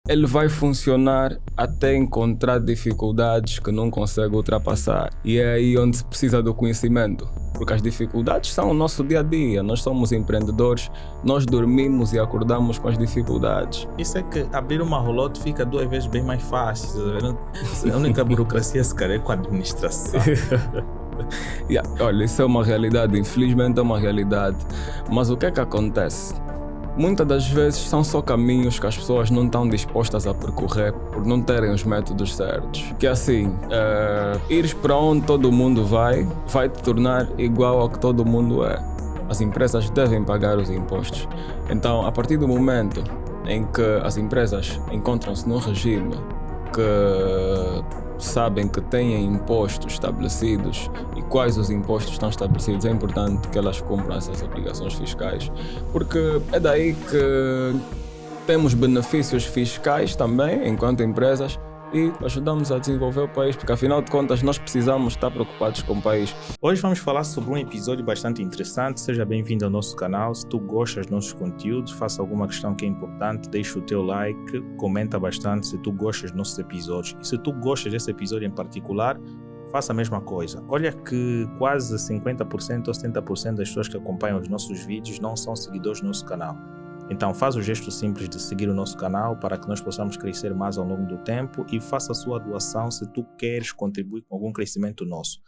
Ele vai funcionar até encontrar dificuldades que não consegue ultrapassar. E é aí onde se precisa do conhecimento. Porque as dificuldades são o nosso dia a dia. Nós somos empreendedores, nós dormimos e acordamos com as dificuldades. Isso é que abrir uma rolote fica 2 vezes bem mais fácil. A única burocracia se calhar é com a administração. Olha, isso é uma realidade, infelizmente é uma realidade. Mas o que é que acontece? Muitas das vezes são só caminhos que as pessoas não estão dispostas a percorrer por não terem os métodos certos. Que assim, ires para onde todo mundo vai te tornar igual ao que todo mundo é. As empresas devem pagar os impostos. Então, a partir do momento em que as empresas encontram-se num regime que sabem que têm impostos estabelecidos e quais os impostos estão estabelecidos, é importante que elas cumpram essas obrigações fiscais, porque é daí que temos benefícios fiscais também, enquanto empresas, e ajudamos a desenvolver o país, porque afinal de contas nós precisamos estar preocupados com o país. Hoje vamos falar sobre um episódio bastante interessante. Seja bem-vindo ao nosso canal. Se tu gostas dos nossos conteúdos, faça alguma questão que é importante, deixa o teu like, comenta bastante se tu gostas dos nossos episódios. E se tu gostas desse episódio em particular, faça a mesma coisa. Olha que quase 50% ou 70% das pessoas que acompanham os nossos vídeos não são seguidores do nosso canal. Então faz o gesto simples de seguir o nosso canal para que nós possamos crescer mais ao longo do tempo e faça a sua doação se tu queres contribuir com algum crescimento nosso.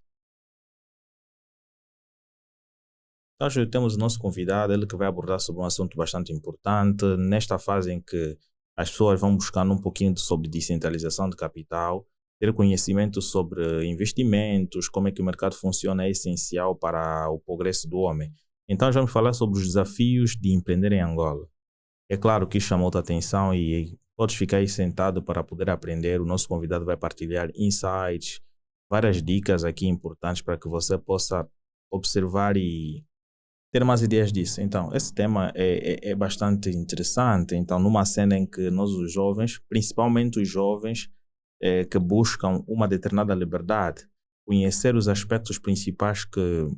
Então, hoje temos o nosso convidado, ele que vai abordar sobre um assunto bastante importante, nesta fase em que as pessoas vão buscando um pouquinho sobre descentralização de capital, ter conhecimento sobre investimentos, como é que o mercado funciona é essencial para o progresso do homem. Então, já vamos falar sobre os desafios de empreender em Angola. É claro que isso chamou a atenção e podes ficar aí sentado para poder aprender. O nosso convidado vai partilhar insights, várias dicas aqui importantes para que você possa observar e ter mais ideias disso. Então, esse tema é bastante interessante. Então, numa cena em que nós, os jovens, principalmente os jovens que buscam uma determinada liberdade, conhecer os aspectos principais que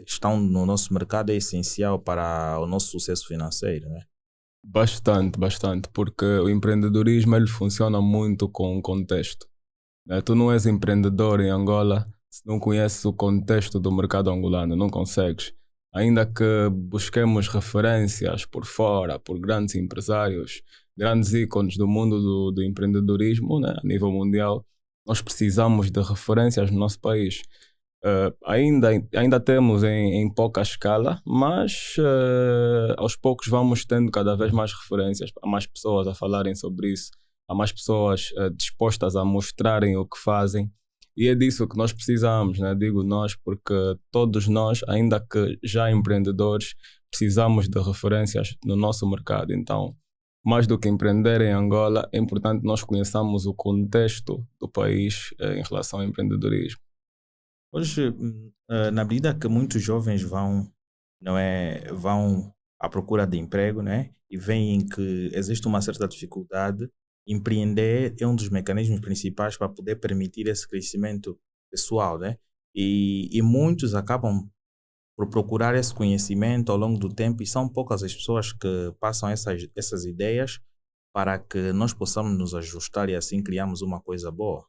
estão no nosso mercado é essencial para o nosso sucesso financeiro, né? Bastante, porque o empreendedorismo ele funciona muito com o contexto. Tu não és empreendedor em Angola se não conheces o contexto do mercado angolano, não consegues. Ainda que busquemos referências por fora, por grandes empresários, grandes ícones do mundo do empreendedorismo, né, a nível mundial, nós precisamos de referências no nosso país. Ainda temos em pouca escala, mas aos poucos vamos tendo cada vez mais referências, há mais pessoas a falarem sobre isso, há mais pessoas dispostas a mostrarem o que fazem, e é disso que nós precisamos, né? Digo nós porque todos nós, ainda que já empreendedores, precisamos de referências no nosso mercado. Então, mais do que empreender em Angola, é importante nós conheçamos o contexto do país em relação ao empreendedorismo. Hoje, na medida que muitos jovens vão à procura de emprego, né, e veem que existe uma certa dificuldade, empreender é um dos mecanismos principais para poder permitir esse crescimento pessoal, né? E muitos acabam por procurar esse conhecimento ao longo do tempo e são poucas as pessoas que passam essas ideias para que nós possamos nos ajustar e assim criamos uma coisa boa.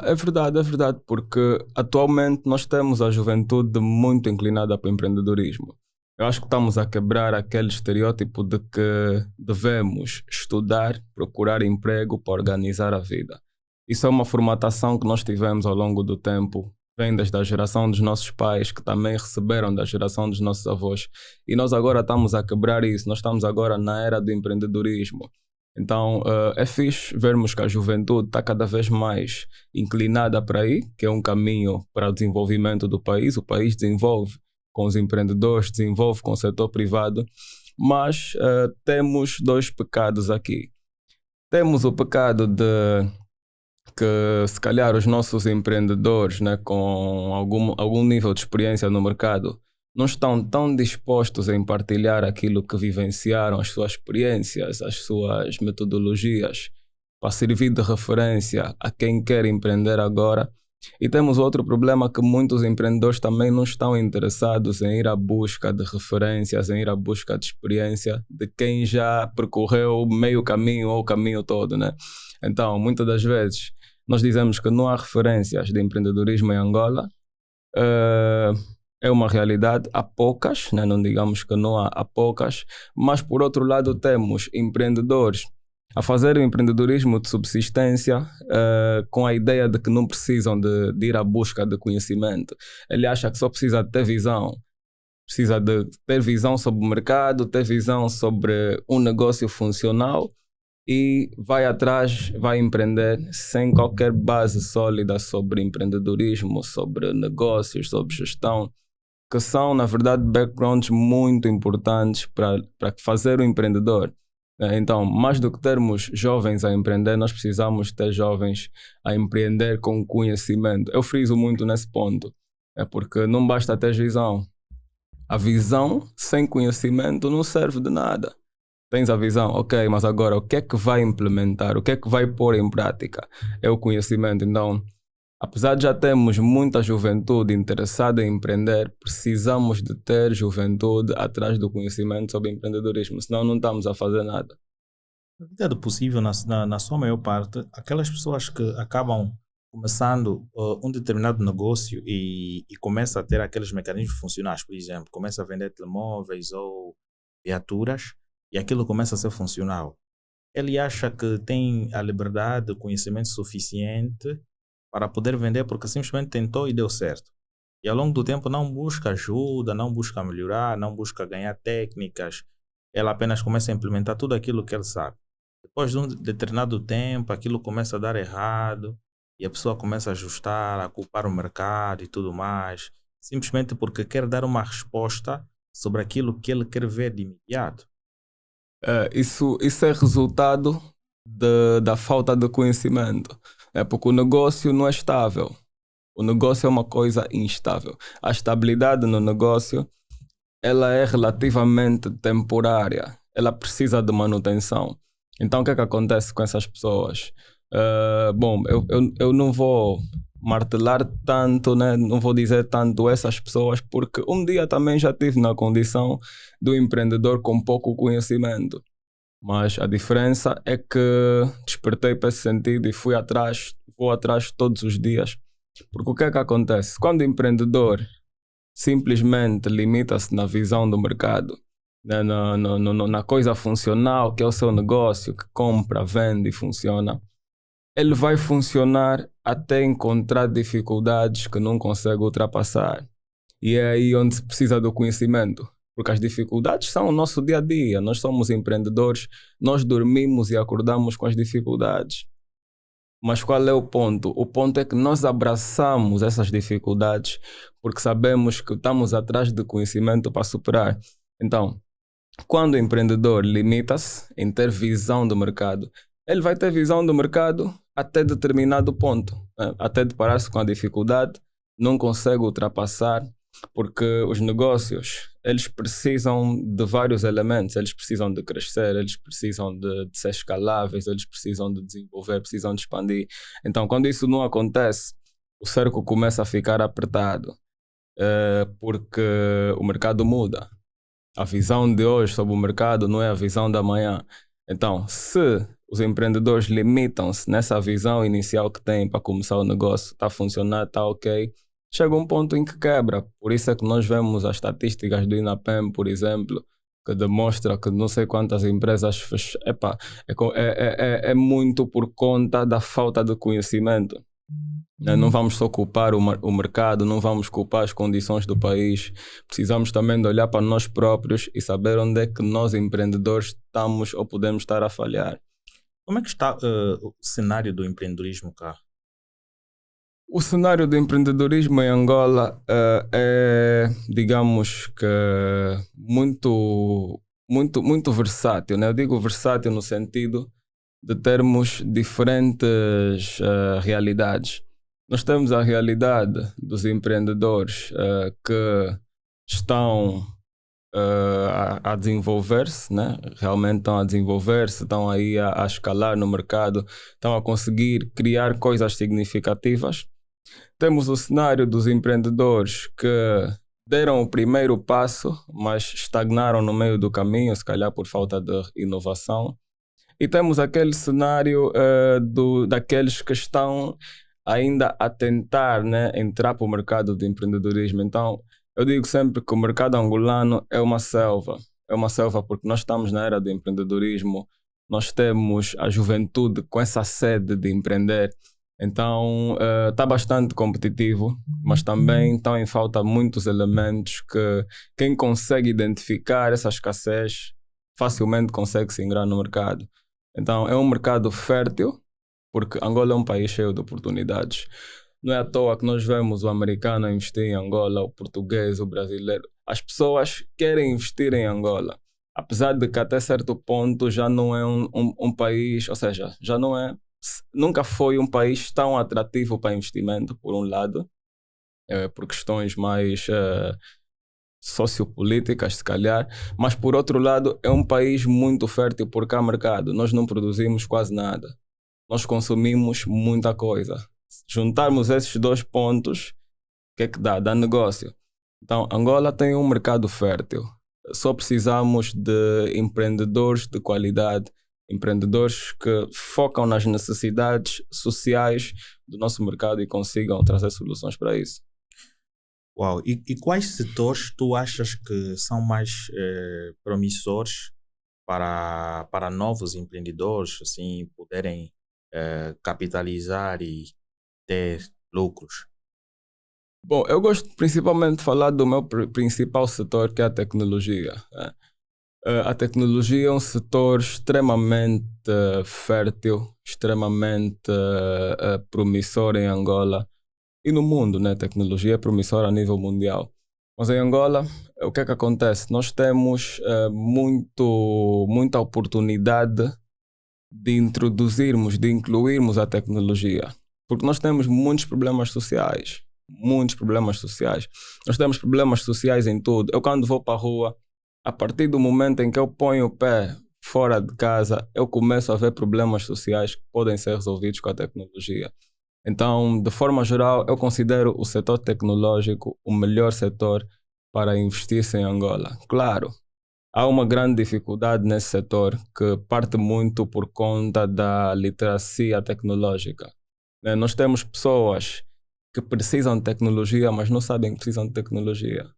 É verdade, porque atualmente nós temos a juventude muito inclinada para o empreendedorismo. Eu acho que estamos a quebrar aquele estereótipo de que devemos estudar, procurar emprego para organizar a vida. Isso é uma formatação que nós tivemos ao longo do tempo, vem desde a geração dos nossos pais, que também receberam da geração dos nossos avós. E nós agora estamos a quebrar isso, nós estamos agora na era do empreendedorismo. Então é fixe vermos que a juventude está cada vez mais inclinada para aí, que é um caminho para o desenvolvimento do país. O país desenvolve com os empreendedores, desenvolve com o setor privado, mas temos 2 pecados aqui. Temos o pecado de que se calhar os nossos empreendedores, né, com algum nível de experiência no mercado, não estão tão dispostos em partilhar aquilo que vivenciaram, as suas experiências, as suas metodologias, para servir de referência a quem quer empreender agora. E temos outro problema, que muitos empreendedores também não estão interessados em ir à busca de referências, em ir à busca de experiência de quem já percorreu meio caminho ou o caminho todo, né? Então, muitas das vezes, nós dizemos que não há referências de empreendedorismo em Angola. É uma realidade, há poucas, né? Não digamos que não há, há poucas, mas por outro lado temos empreendedores a fazer o empreendedorismo de subsistência, com a ideia de que não precisam de ir à busca de conhecimento. Ele acha que só precisa de ter visão. Precisa de ter visão sobre o mercado, ter visão sobre um negócio funcional e vai atrás, vai empreender sem qualquer base sólida sobre empreendedorismo, sobre negócios, sobre gestão, que são, na verdade, backgrounds muito importantes para fazer o empreendedor. Então, mais do que termos jovens a empreender, nós precisamos ter jovens a empreender com conhecimento. Eu friso muito nesse ponto, porque não basta ter visão. A visão sem conhecimento não serve de nada. Tens a visão, ok, mas agora o que é que vai implementar? O que é que vai pôr em prática? É o conhecimento. Então, apesar de já termos muita juventude interessada em empreender, precisamos de ter juventude atrás do conhecimento sobre empreendedorismo, senão não estamos a fazer nada. Na medida do possível, na sua maior parte, aquelas pessoas que acabam começando um determinado negócio e começa a ter aqueles mecanismos funcionais, por exemplo, começa a vender telemóveis ou viaturas e aquilo começa a ser funcional. Ele acha que tem a liberdade, o conhecimento suficiente para poder vender porque simplesmente tentou e deu certo. E ao longo do tempo não busca ajuda, não busca melhorar, não busca ganhar técnicas. Ela apenas começa a implementar tudo aquilo que ele sabe. Depois de um determinado tempo, aquilo começa a dar errado e a pessoa começa a ajustar, a culpar o mercado e tudo mais, simplesmente porque quer dar uma resposta sobre aquilo que ele quer ver de imediato. Isso é resultado da falta de conhecimento. Porque o negócio não é estável. O negócio é uma coisa instável. A estabilidade no negócio, ela é relativamente temporária. Ela precisa de manutenção. Então, o que é que acontece com essas pessoas? Bom, eu não vou martelar tanto, né? Não vou dizer tanto essas pessoas, porque um dia também já estive na condição do empreendedor com pouco conhecimento. Mas a diferença é que despertei para esse sentido e vou atrás todos os dias. Porque o que é que acontece? Quando o empreendedor simplesmente limita-se na visão do mercado, na coisa funcional, que é o seu negócio, que compra, vende e funciona, ele vai funcionar até encontrar dificuldades que não consegue ultrapassar. E é aí onde se precisa do conhecimento. Porque as dificuldades são o nosso dia a dia. Nós somos empreendedores, nós dormimos e acordamos com as dificuldades. Mas qual é o ponto? O ponto é que nós abraçamos essas dificuldades porque sabemos que estamos atrás de conhecimento para superar. Então, quando o empreendedor limita-se em ter visão do mercado, ele vai ter visão do mercado até determinado ponto, né? Até deparar-se com a dificuldade, não consegue ultrapassar, porque os negócios, eles precisam de vários elementos. Eles precisam de crescer, eles precisam de ser escaláveis, eles precisam de desenvolver, precisam de expandir. Então, quando isso não acontece, o cerco começa a ficar apertado, porque o mercado muda. A visão de hoje sobre o mercado não é a visão da manhã. Então, se os empreendedores limitam-se nessa visão inicial que têm para começar o negócio, está a funcionar, está ok, chega um ponto em que quebra. Por isso é que nós vemos as estatísticas do INAPEM, por exemplo, que demonstra que não sei quantas empresas é muito por conta da falta de conhecimento. Não vamos só culpar o mercado, não vamos culpar as condições do país. Precisamos também de olhar para nós próprios e saber onde é que nós empreendedores estamos ou podemos estar a falhar. Como é que está o cenário do empreendedorismo cá? O cenário do empreendedorismo em Angola é, digamos que, muito versátil, né? Eu digo versátil no sentido de termos diferentes realidades. Nós temos a realidade dos empreendedores que estão a desenvolver-se, né? Realmente estão a desenvolver-se, estão aí a escalar no mercado, estão a conseguir criar coisas significativas. Temos o cenário dos empreendedores que deram o primeiro passo, mas estagnaram no meio do caminho, se calhar por falta de inovação. E temos aquele cenário daqueles que estão ainda a tentar, né, entrar para o mercado de empreendedorismo. Então, eu digo sempre que o mercado angolano é uma selva. É uma selva porque nós estamos na era do empreendedorismo, nós temos a juventude com essa sede de empreender. Então, está bastante competitivo, mas também estão em falta muitos elementos que quem consegue identificar essa escassez facilmente consegue se ingrar no mercado. Então, é um mercado fértil, porque Angola é um país cheio de oportunidades. Não é à toa que nós vemos o americano investir em Angola, o português, o brasileiro. As pessoas querem investir em Angola, apesar de que até certo ponto já não é um país, ou seja, já não é, nunca foi um país tão atrativo para investimento, por um lado, por questões mais sociopolíticas, se calhar, mas por outro lado é um país muito fértil porque há mercado. Nós não produzimos quase nada, nós consumimos muita coisa. Se juntarmos esses dois pontos, o que é que dá? Dá negócio. Então, Angola tem um mercado fértil. Só precisamos de empreendedores de qualidade, empreendedores que focam nas necessidades sociais do nosso mercado e consigam trazer soluções para isso. Uau, e quais setores tu achas que são mais promissores para novos empreendedores assim poderem capitalizar e ter lucros? Bom, eu gosto principalmente de falar do meu principal setor, que é a tecnologia. A tecnologia é um setor extremamente fértil, extremamente promissor em Angola e no mundo, né? A tecnologia é promissora a nível mundial. Mas em Angola, o que é que acontece? Nós temos muita oportunidade de introduzirmos, de incluirmos a tecnologia. Porque nós temos muitos problemas sociais. Muitos problemas sociais. Nós temos problemas sociais em tudo. Eu quando vou para a rua, a partir do momento em que eu ponho o pé fora de casa, eu começo a ver problemas sociais que podem ser resolvidos com a tecnologia. Então, de forma geral, eu considero o setor tecnológico o melhor setor para investir-se em Angola. Claro, há uma grande dificuldade nesse setor que parte muito por conta da literacia tecnológica. Nós temos pessoas que precisam de tecnologia, mas não sabem que precisam de tecnologia.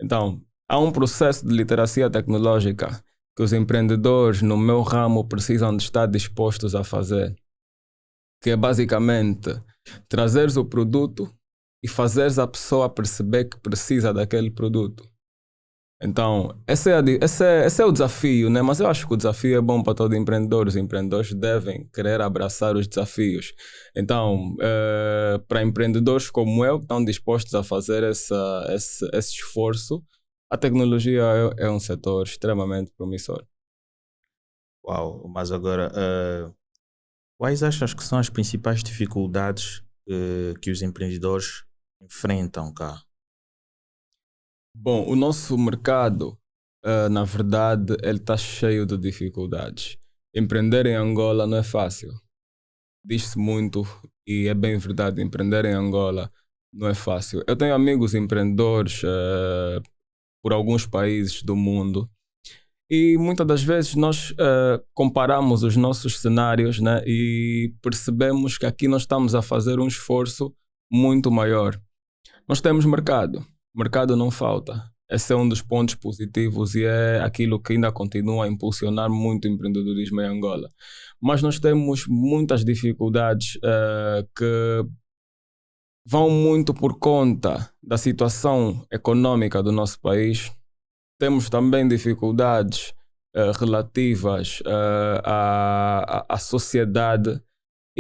Então, há um processo de literacia tecnológica que os empreendedores no meu ramo precisam de estar dispostos a fazer, que é basicamente trazeres o produto e fazeres a pessoa perceber que precisa daquele produto. Então, esse é o desafio, né? Mas eu acho que o desafio é bom para todo empreendedor. Os empreendedores devem querer abraçar os desafios. Então, para empreendedores como eu, que estão dispostos a fazer esse esforço, a tecnologia é um setor extremamente promissor. Uau, mas agora, quais achas que são as principais dificuldades que os empreendedores enfrentam cá? Bom, o nosso mercado, na verdade, ele está cheio de dificuldades. Empreender em Angola não é fácil. Diz-se muito e é bem verdade, empreender em Angola não é fácil. Eu tenho amigos empreendedores por alguns países do mundo e muitas das vezes nós comparamos os nossos cenários, né, e percebemos que aqui nós estamos a fazer um esforço muito maior. Nós temos mercado. Mercado não falta. Esse é um dos pontos positivos e é aquilo que ainda continua a impulsionar muito o empreendedorismo em Angola. Mas nós temos muitas dificuldades que vão muito por conta da situação econômica do nosso país. Temos também dificuldades relativas à sociedade.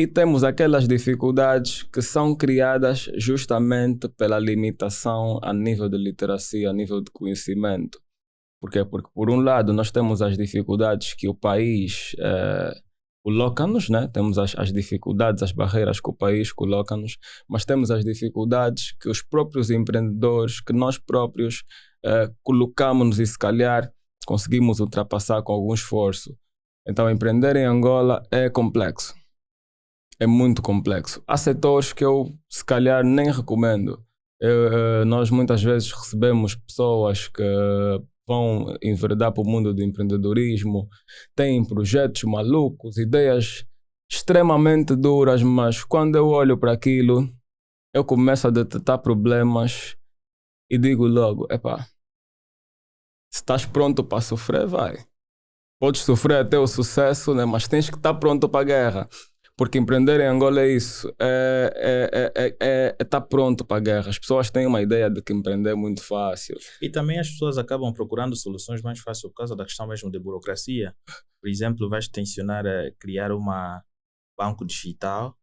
E temos aquelas dificuldades que são criadas justamente pela limitação a nível de literacia, a nível de conhecimento. Por quê? Porque, por um lado, nós temos as dificuldades que o país coloca-nos, né? Temos as dificuldades, as barreiras que o país coloca-nos, mas temos as dificuldades que os próprios empreendedores, que nós próprios colocamos e se calhar conseguimos ultrapassar com algum esforço. Então, empreender em Angola é complexo. É muito complexo. Há setores que eu, se calhar, nem recomendo. Nós muitas vezes recebemos pessoas que vão enveredar para o mundo do empreendedorismo, têm projetos malucos, ideias extremamente duras, mas quando eu olho para aquilo, eu começo a detectar problemas e digo logo, epá, se estás pronto para sofrer, vai. Podes sofrer até o sucesso, né? Mas tens que estar pronto para a guerra. Porque empreender em Angola é isso, é estar pronto para a guerra. As pessoas têm uma ideia de que empreender é muito fácil. E também as pessoas acabam procurando soluções mais fáceis por causa da questão mesmo de burocracia. Por exemplo, vais tensionar a criar um banco digital,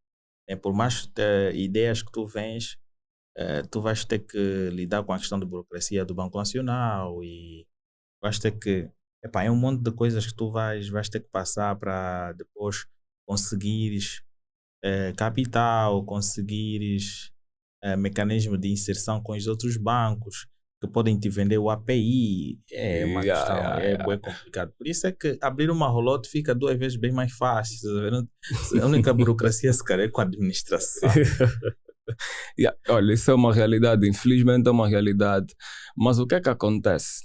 por mais ideias que tu vens, tu vais ter que lidar com a questão de burocracia do Banco Nacional e vais ter que... é um monte de coisas que tu vais ter que passar para depois conseguires capital, conseguires mecanismo de inserção com os outros bancos que podem te vender o API. É uma questão, bem complicado. Por isso é que abrir uma rolote fica 2 vezes bem mais fácil. A única burocracia se calhar é com a administração. Olha, isso é uma realidade, infelizmente é uma realidade. Mas o que é que acontece?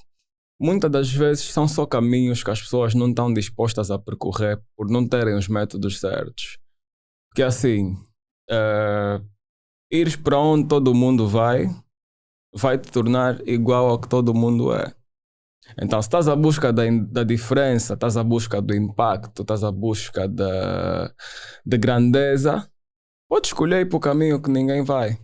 Muitas das vezes são só caminhos que as pessoas não estão dispostas a percorrer por não terem os métodos certos. Porque assim, ires para onde todo mundo vai te tornar igual ao que todo mundo é. Então, se estás à busca da diferença, estás à busca do impacto, estás à busca de grandeza, podes escolher ir para o caminho que ninguém vai.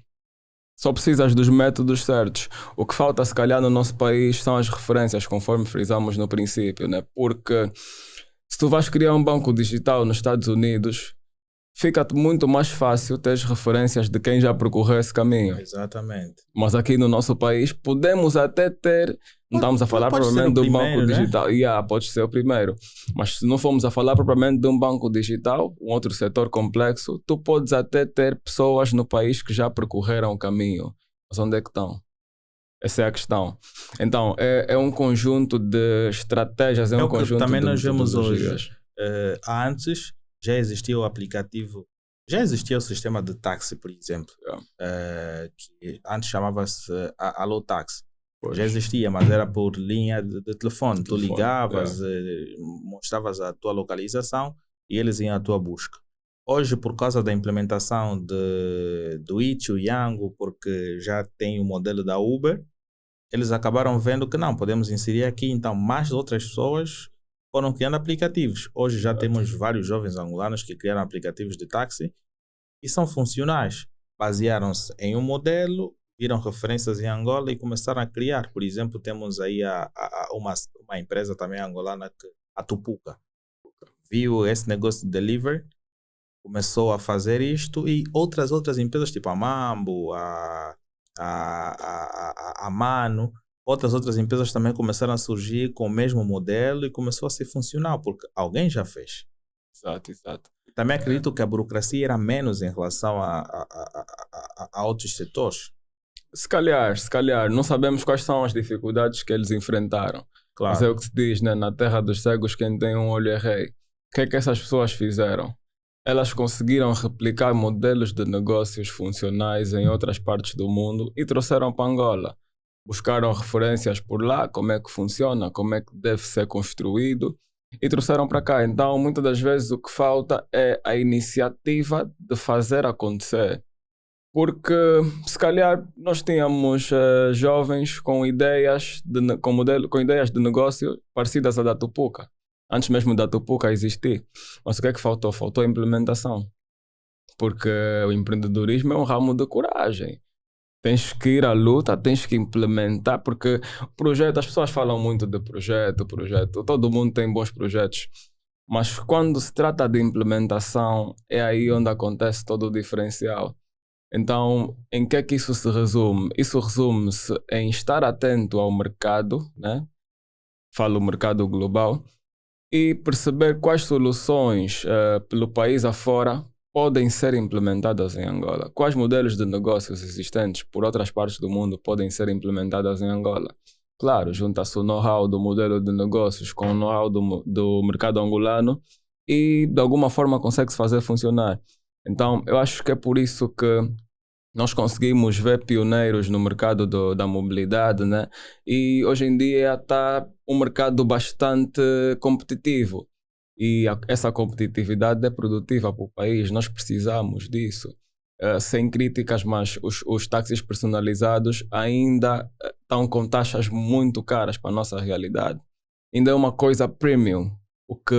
Só precisas dos métodos certos. O que falta, se calhar, no nosso país são as referências, conforme frisamos no princípio, né? Porque se tu vais criar um banco digital nos Estados Unidos, fica-te muito mais fácil ter referências de quem já percorreu esse caminho. Exatamente. Mas aqui no nosso país podemos até ter... Não estamos a falar propriamente de um banco digital. Pode ser o primeiro. Mas se não formos a falar propriamente de um banco digital, um outro setor complexo, tu podes até ter pessoas no país que já percorreram o caminho. Mas onde é que estão? Essa é a questão. Então, é um conjunto de estratégias, um conjunto também de nós vemos hoje. metodologias. Antes já existia o aplicativo, já existia o sistema de táxi, por exemplo, que antes chamava-se Alô Táxi. Já existia, mas era por linha de telefone. Tu ligavas, mostravas a tua localização e eles iam à tua busca. Hoje, por causa da implementação do Itch, Yango, porque já tem o modelo da Uber, eles acabaram vendo que não, podemos inserir aqui, então mais outras pessoas foram criando aplicativos. Hoje já temos vários jovens angolanos que criaram aplicativos de táxi e são funcionais. Basearam-se em um modelo, viram referências em Angola e começaram a criar. Por exemplo, temos aí uma empresa também angolana, a Tupuca. Viu esse negócio de delivery, começou a fazer isto e outras empresas, tipo a Mambo, a Mano, outras empresas também começaram a surgir com o mesmo modelo e começou a ser funcional, porque alguém já fez. Exato. Também acredito que a burocracia era menos em relação a outros setores. Se calhar, não sabemos quais são as dificuldades que eles enfrentaram. Claro. Mas é o que se diz, né? Na terra dos cegos, quem tem um olho é rei. O que é que essas pessoas fizeram? Elas conseguiram replicar modelos de negócios funcionais em outras partes do mundo e trouxeram para Angola. Buscaram referências por lá, como é que funciona, como é que deve ser construído e trouxeram para cá. Então, muitas das vezes o que falta é a iniciativa de fazer acontecer. Porque, se calhar, nós tínhamos jovens com ideias de negócio parecidas à da Tupuca. Antes mesmo da Tupuca existir. Mas o que é que faltou? Faltou a implementação. Porque o empreendedorismo é um ramo de coragem. Tens que ir à luta, tens que implementar, porque projeto, as pessoas falam muito de projeto, todo mundo tem bons projetos. Mas quando se trata de implementação, é aí onde acontece todo o diferencial. Então, em que é que isso se resume? Isso resume-se em estar atento ao mercado, né? Falo mercado global, e perceber quais soluções pelo país afora podem ser implementadas em Angola. Quais modelos de negócios existentes por outras partes do mundo podem ser implementados em Angola. Claro, junta-se o know-how do modelo de negócios com o know-how do mercado angolano e de alguma forma consegue-se fazer funcionar. Então, eu acho que é por isso que nós conseguimos ver pioneiros no mercado da mobilidade, né? E hoje em dia está um mercado bastante competitivo. E essa competitividade é produtiva para o país, nós precisamos disso. Sem críticas, mas os táxis personalizados ainda estão com taxas muito caras para a nossa realidade. Ainda é uma coisa premium. O que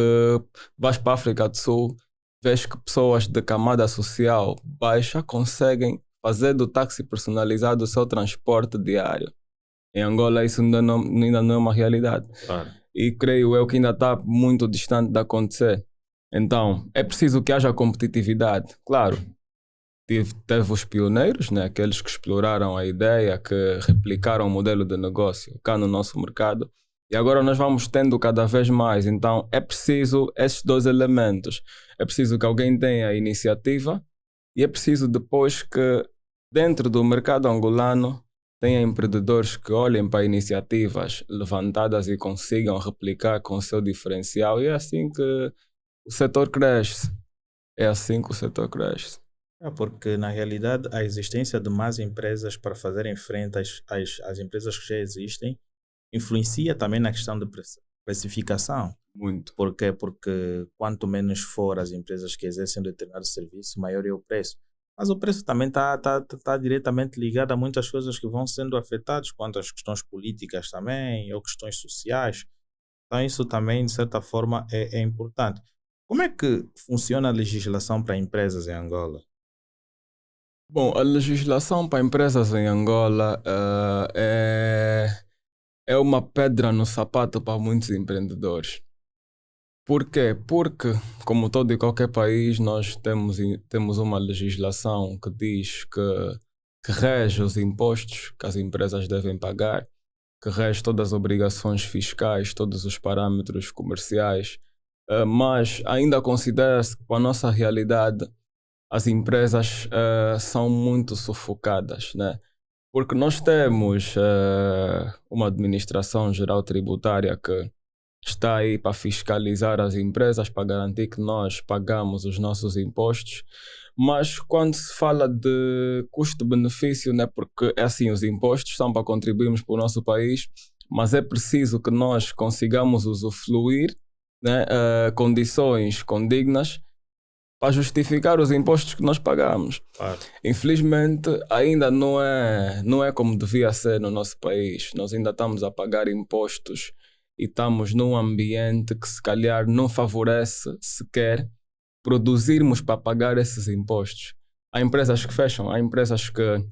vais para a África do Sul, vês que pessoas de camada social baixa conseguem fazer do táxi personalizado o seu transporte diário. Em Angola isso ainda não é uma realidade. Claro. E creio eu que ainda está muito distante de acontecer. Então, é preciso que haja competitividade. Claro, teve os pioneiros, né? Aqueles que exploraram a ideia, que replicaram o modelo de negócio cá no nosso mercado. E agora nós vamos tendo cada vez mais. Então, é preciso esses dois elementos. É preciso que alguém tenha a iniciativa e é preciso depois que dentro do mercado angolano tenha empreendedores que olhem para iniciativas levantadas e consigam replicar com o seu diferencial. E é assim que o setor cresce. É assim que o setor cresce. Porque na realidade a existência de mais empresas para fazerem frente às empresas que já existem influencia também na questão de precificação. Muito. Por quê? Porque quanto menos for as empresas que exercem determinado serviço, maior é o preço. Mas o preço também está diretamente ligado a muitas coisas que vão sendo afetadas, quanto às questões políticas também, ou questões sociais. Então isso também, de certa forma, é importante. Como é que funciona a legislação para empresas em Angola? Bom, a legislação para empresas em Angola é uma pedra no sapato para muitos empreendedores. Por quê? Porque, como todo e qualquer país, nós temos uma legislação que diz que rege os impostos que as empresas devem pagar, que rege todas as obrigações fiscais, todos os parâmetros comerciais, mas ainda considera-se que, para a nossa realidade, as empresas são muito sufocadas, né? Porque nós temos uma administração geral tributária que está aí para fiscalizar as empresas, para garantir que nós pagamos os nossos impostos, mas quando se fala de custo-benefício, né, porque é assim, os impostos são para contribuirmos para o nosso país, mas é preciso que nós consigamos usufruir, né, condições condignas para justificar os impostos que nós pagamos. Claro. Infelizmente, ainda não é como devia ser no nosso país. Nós ainda estamos a pagar impostos e estamos num ambiente que se calhar não favorece sequer produzirmos para pagar esses impostos. Há empresas que fecham, há empresas que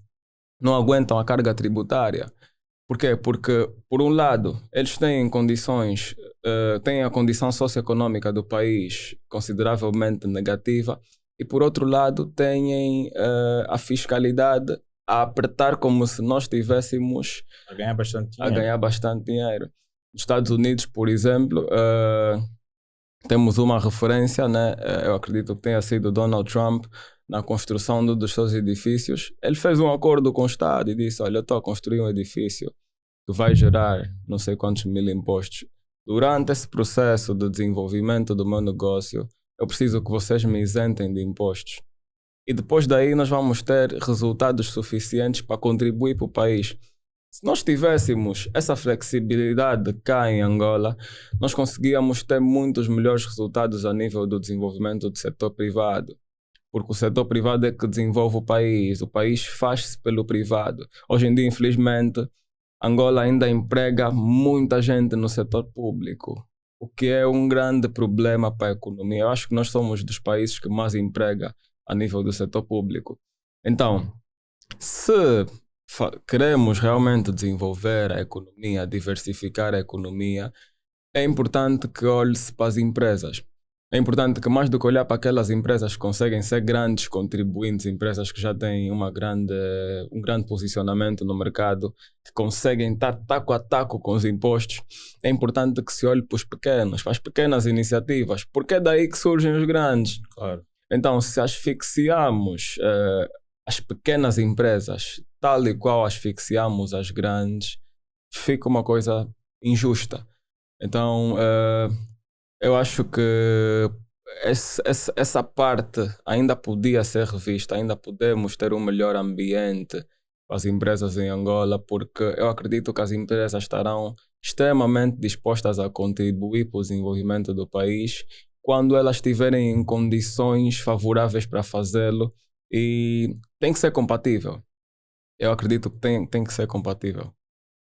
não aguentam a carga tributária. Por quê? Porque, por um lado, eles têm condições, têm a condição socioeconômica do país consideravelmente negativa e, por outro lado, têm a fiscalidade a apertar como se nós estivéssemos A ganhar bastante a dinheiro. ganhar bastante dinheiro. Nos Estados Unidos, por exemplo, temos uma referência, né? Eu acredito que tenha sido Donald Trump na construção dos seus edifícios. Ele fez um acordo com o Estado e disse: olha, eu estou a construir um edifício que vai gerar não sei quantos mil impostos. Durante esse processo de desenvolvimento do meu negócio, eu preciso que vocês me isentem de impostos. E depois daí nós vamos ter resultados suficientes para contribuir para o país. Se nós tivéssemos essa flexibilidade cá em Angola, nós conseguíamos ter muitos melhores resultados a nível do desenvolvimento do setor privado. Porque o setor privado é que desenvolve o país faz-se pelo privado. Hoje em dia, infelizmente, Angola ainda emprega muita gente no setor público, o que é um grande problema para a economia. Eu acho que nós somos dos países que mais emprega a nível do setor público. Então, se queremos realmente desenvolver a economia, diversificar a economia, é importante que olhe-se para as empresas. É importante que, mais do que olhar para aquelas empresas que conseguem ser grandes contribuintes, empresas que já têm um grande posicionamento no mercado, que conseguem estar taco a taco com os impostos, é importante que se olhe para os pequenos, para as pequenas iniciativas, porque é daí que surgem os grandes. Claro. Então, se asfixiamos as pequenas empresas, tal e qual asfixiamos as grandes, fica uma coisa injusta. Então, eu acho que essa parte ainda podia ser revista, ainda podemos ter um melhor ambiente para as empresas em Angola, porque eu acredito que as empresas estarão extremamente dispostas a contribuir para o desenvolvimento do país quando elas estiverem em condições favoráveis para fazê-lo, e tem que ser compatível. Eu acredito que tem que ser compatível,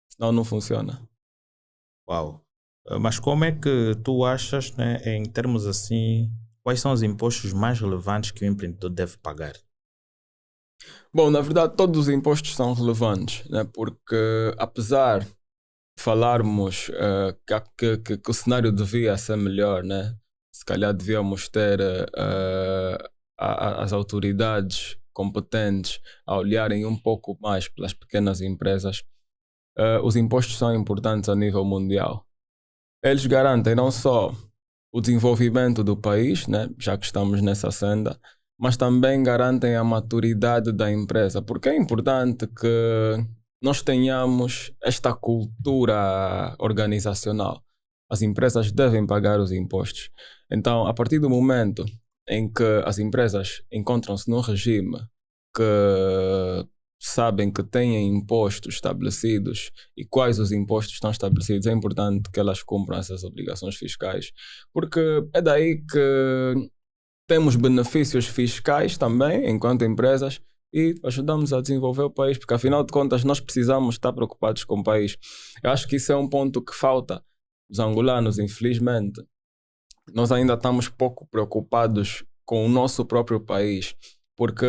senão não funciona. Uau. Mas como é que tu achas, né, em termos assim, quais são os impostos mais relevantes que o empreendedor deve pagar? Bom, na verdade, todos os impostos são relevantes, né? Porque apesar de falarmos que o cenário devia ser melhor, né? Se calhar devíamos ter as autoridades competentes a olharem um pouco mais pelas pequenas empresas. Os impostos são importantes a nível mundial. Eles garantem não só o desenvolvimento do país, né, já que estamos nessa senda, mas também garantem a maturidade da empresa, porque é importante que nós tenhamos esta cultura organizacional. As empresas devem pagar os impostos. Então, a partir do momento em que as empresas encontram-se num regime que sabem que têm impostos estabelecidos e quais os impostos estão estabelecidos, é importante que elas cumpram essas obrigações fiscais, porque é daí que temos benefícios fiscais também, enquanto empresas, e ajudamos a desenvolver o país, porque afinal de contas nós precisamos estar preocupados com o país. Eu acho que isso é um ponto que falta. Os angolanos, infelizmente, nós ainda estamos pouco preocupados com o nosso próprio país, porque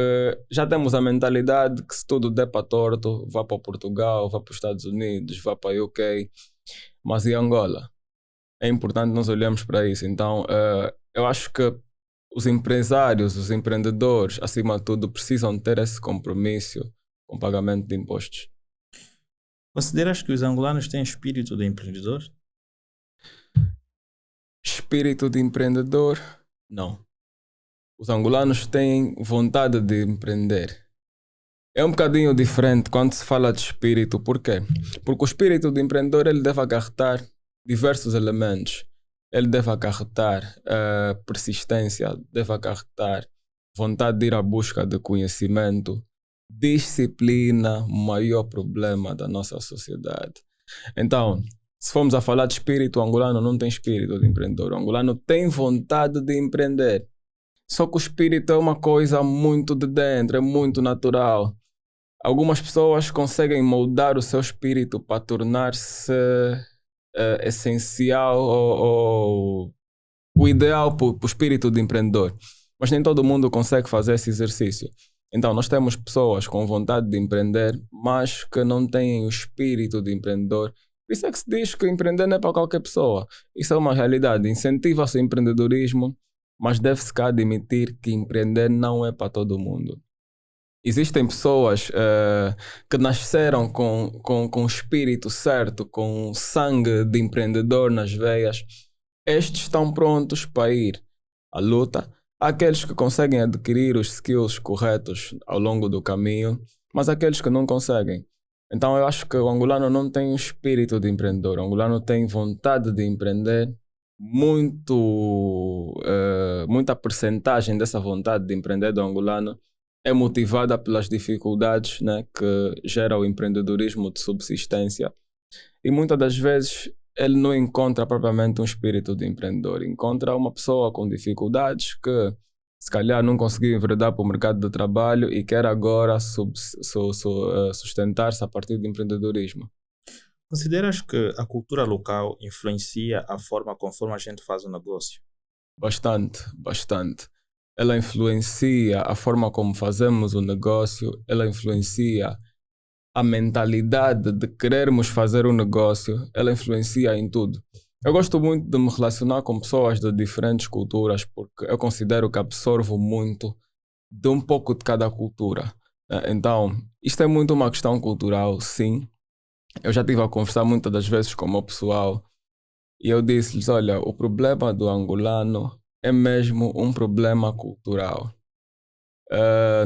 já temos a mentalidade que se tudo der para torto, vá para Portugal, vá para os Estados Unidos, vá para a UK, mas e Angola? É importante nós olharmos para isso. Então, eu acho que os empresários, os empreendedores, acima de tudo, precisam ter esse compromisso com o pagamento de impostos. Consideras que os angolanos têm espírito de empreendedor? Espírito de empreendedor? Não. Os angolanos têm vontade de empreender. É um bocadinho diferente quando se fala de espírito. Por quê? Porque o espírito do empreendedor ele deve acarretar diversos elementos. Ele deve acarretar persistência, deve acarretar vontade de ir à busca de conhecimento, disciplina, o maior problema da nossa sociedade. Então, se formos a falar de espírito, o angolano não tem espírito de empreendedor. O angolano tem vontade de empreender. Só que o espírito é uma coisa muito de dentro, é muito natural. Algumas pessoas conseguem moldar o seu espírito para tornar-se essencial ou o ideal para o espírito de empreendedor. Mas nem todo mundo consegue fazer esse exercício. Então, nós temos pessoas com vontade de empreender, mas que não têm o espírito de empreendedor. Por isso é que se diz que empreender não é para qualquer pessoa. Isso é uma realidade. Incentiva-se o empreendedorismo, mas deve-se cá admitir que empreender não é para todo mundo. Existem pessoas que nasceram com o espírito certo, com o sangue de empreendedor nas veias. Estes estão prontos para ir à luta. Há aqueles que conseguem adquirir os skills corretos ao longo do caminho, mas há aqueles que não conseguem. Então eu acho que o angolano não tem o espírito de empreendedor. O angolano tem vontade de empreender. Muita percentagem dessa vontade de empreender do angolano é motivada pelas dificuldades, né, que gera o empreendedorismo de subsistência, e muitas das vezes ele não encontra propriamente um espírito de empreendedor, encontra uma pessoa com dificuldades que se calhar não conseguiu enveredar para o mercado de trabalho e quer agora sustentar-se a partir do empreendedorismo. Consideras que a cultura local influencia a forma conforme a gente faz o negócio? Bastante, bastante. Ela influencia a forma como fazemos o negócio, ela influencia a mentalidade de querermos fazer um negócio, ela influencia em tudo. Eu gosto muito de me relacionar com pessoas de diferentes culturas porque eu considero que absorvo muito de um pouco de cada cultura. Então, isto é muito uma questão cultural, sim. Eu já estive a conversar muitas das vezes com o meu pessoal e eu disse-lhes: olha, o problema do angolano é mesmo um problema cultural.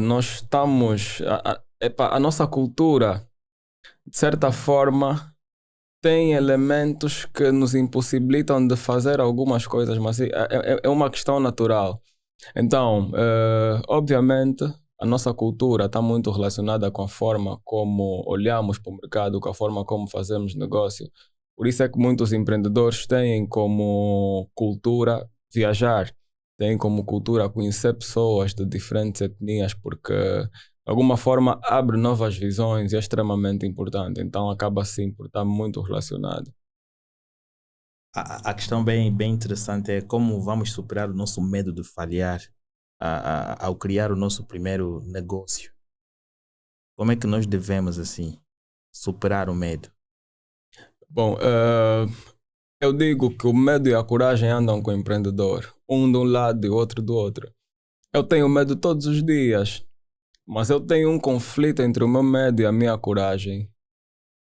Nós estamos. A nossa cultura, de certa forma, tem elementos que nos impossibilitam de fazer algumas coisas, mas é uma questão natural. Então, obviamente, a nossa cultura está muito relacionada com a forma como olhamos para o mercado, com a forma como fazemos negócio. Por isso é que muitos empreendedores têm como cultura viajar, têm como cultura conhecer pessoas de diferentes etnias, porque de alguma forma abre novas visões e é extremamente importante. Então, acaba assim por estar muito relacionado. A questão bem interessante é como vamos superar o nosso medo de falhar ao criar o nosso primeiro negócio. Como é que nós devemos, assim, superar o medo? Bom, eu digo que o medo e a coragem andam com o empreendedor, um de um lado e o outro do outro. Eu tenho medo todos os dias, mas eu tenho um conflito entre o meu medo e a minha coragem,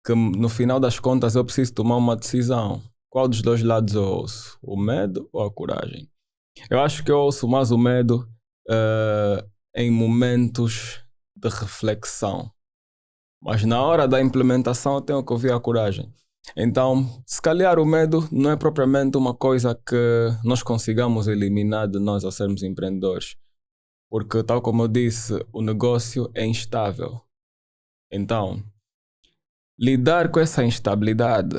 que no final das contas eu preciso tomar uma decisão. Qual dos dois lados eu ouço? O medo ou a coragem? Eu acho que eu ouço mais o medo em momentos de reflexão. Mas na hora da implementação eu tenho que ouvir a coragem. Então, se calhar o medo não é propriamente uma coisa que nós consigamos eliminar de nós ao sermos empreendedores. Porque, tal como eu disse, o negócio é instável. Então, lidar com essa instabilidade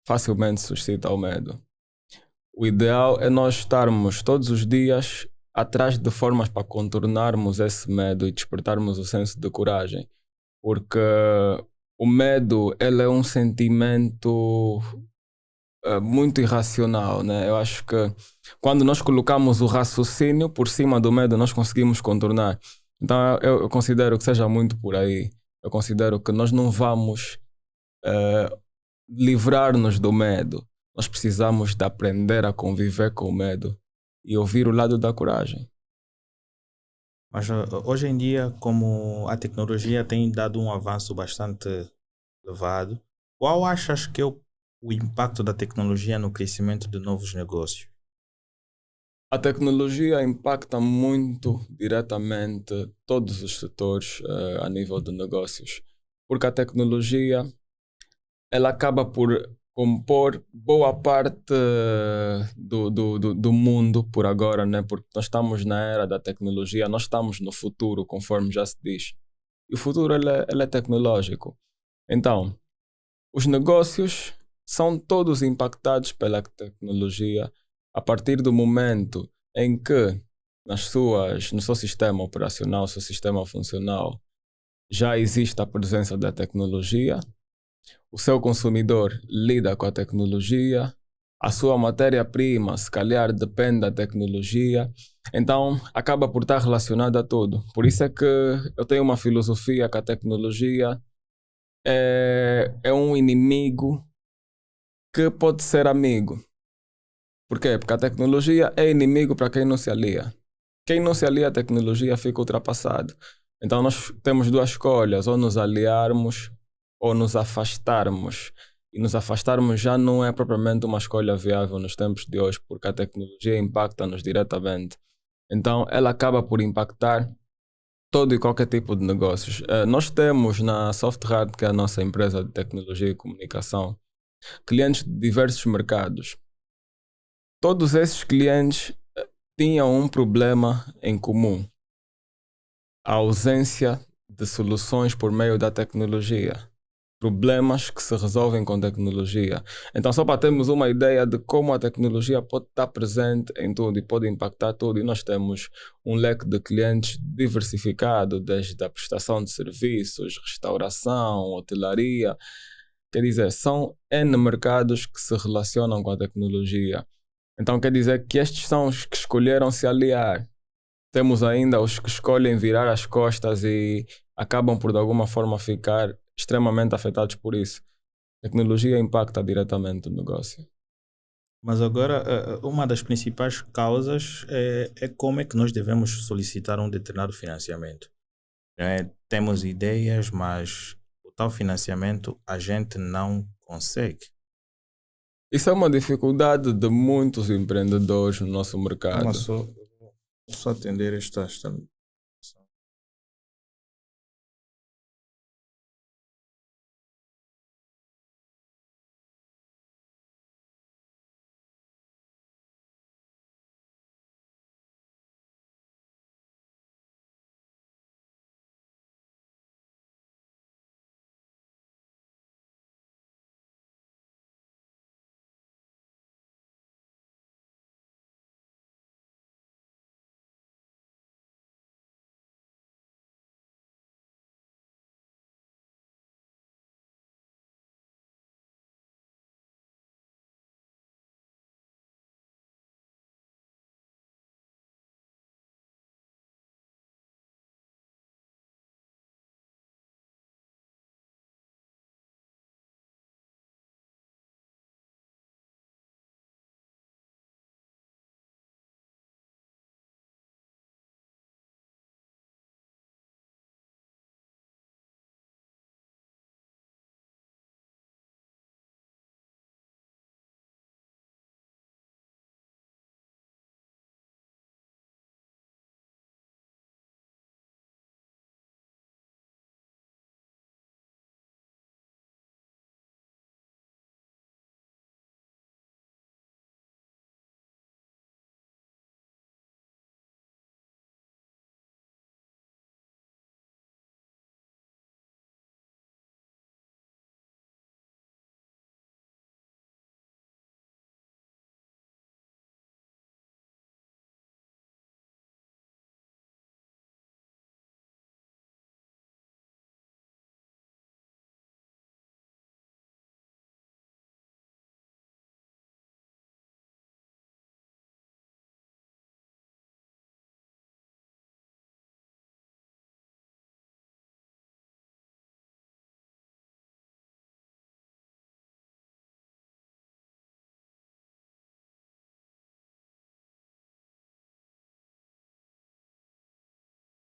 facilmente suscita o medo. O ideal é nós estarmos todos os dias atrás de formas para contornarmos esse medo e despertarmos o senso de coragem. Porque o medo, ele é um sentimento muito irracional, né? Eu acho que quando nós colocamos o raciocínio por cima do medo, nós conseguimos contornar. Então eu considero que seja muito por aí. Eu considero que nós não vamos livrar-nos do medo. Nós precisamos de aprender a conviver com o medo e ouvir o lado da coragem. Mas hoje em dia, como a tecnologia tem dado um avanço bastante elevado, qual achas que é o impacto da tecnologia no crescimento de novos negócios? A tecnologia impacta muito diretamente todos os setores a nível de negócios, porque a tecnologia ela acaba por compor boa parte do mundo por agora, né? Porque nós estamos na era da tecnologia, nós estamos no futuro, conforme já se diz. E o futuro ele é tecnológico. Então, os negócios são todos impactados pela tecnologia a partir do momento em que no seu sistema operacional, no seu sistema funcional, já existe a presença da tecnologia, o seu consumidor lida com a tecnologia, a sua matéria-prima, se calhar, depende da tecnologia, então acaba por estar relacionado a tudo. Por isso é que eu tenho uma filosofia que a tecnologia é um inimigo que pode ser amigo. Por quê? Porque a tecnologia é inimigo para quem não se alia. Quem não se alia à tecnologia fica ultrapassado. Então nós temos duas escolhas, ou nos aliarmos ou nos afastarmos. E nos afastarmos já não é propriamente uma escolha viável nos tempos de hoje, porque a tecnologia impacta-nos diretamente. Então ela acaba por impactar todo e qualquer tipo de negócios. Nós temos na SoftHard, que é a nossa empresa de tecnologia e comunicação, clientes de diversos mercados. Todos esses clientes tinham um problema em comum: a ausência de soluções por meio da tecnologia. Problemas que se resolvem com tecnologia. Então, só para termos uma ideia de como a tecnologia pode estar presente em tudo e pode impactar tudo, e nós temos um leque de clientes diversificado, desde a prestação de serviços, restauração, hotelaria. Quer dizer, são N mercados que se relacionam com a tecnologia. Então quer dizer que estes são os que escolheram se aliar. Temos ainda os que escolhem virar as costas e acabam por de alguma forma ficar extremamente afetados por isso. A tecnologia impacta diretamente o negócio. Mas agora, uma das principais causas é como é que nós devemos solicitar um determinado financiamento. Temos ideias, mas o tal financiamento a gente não consegue. Isso é uma dificuldade de muitos empreendedores no nosso Calma mercado. só atender esta.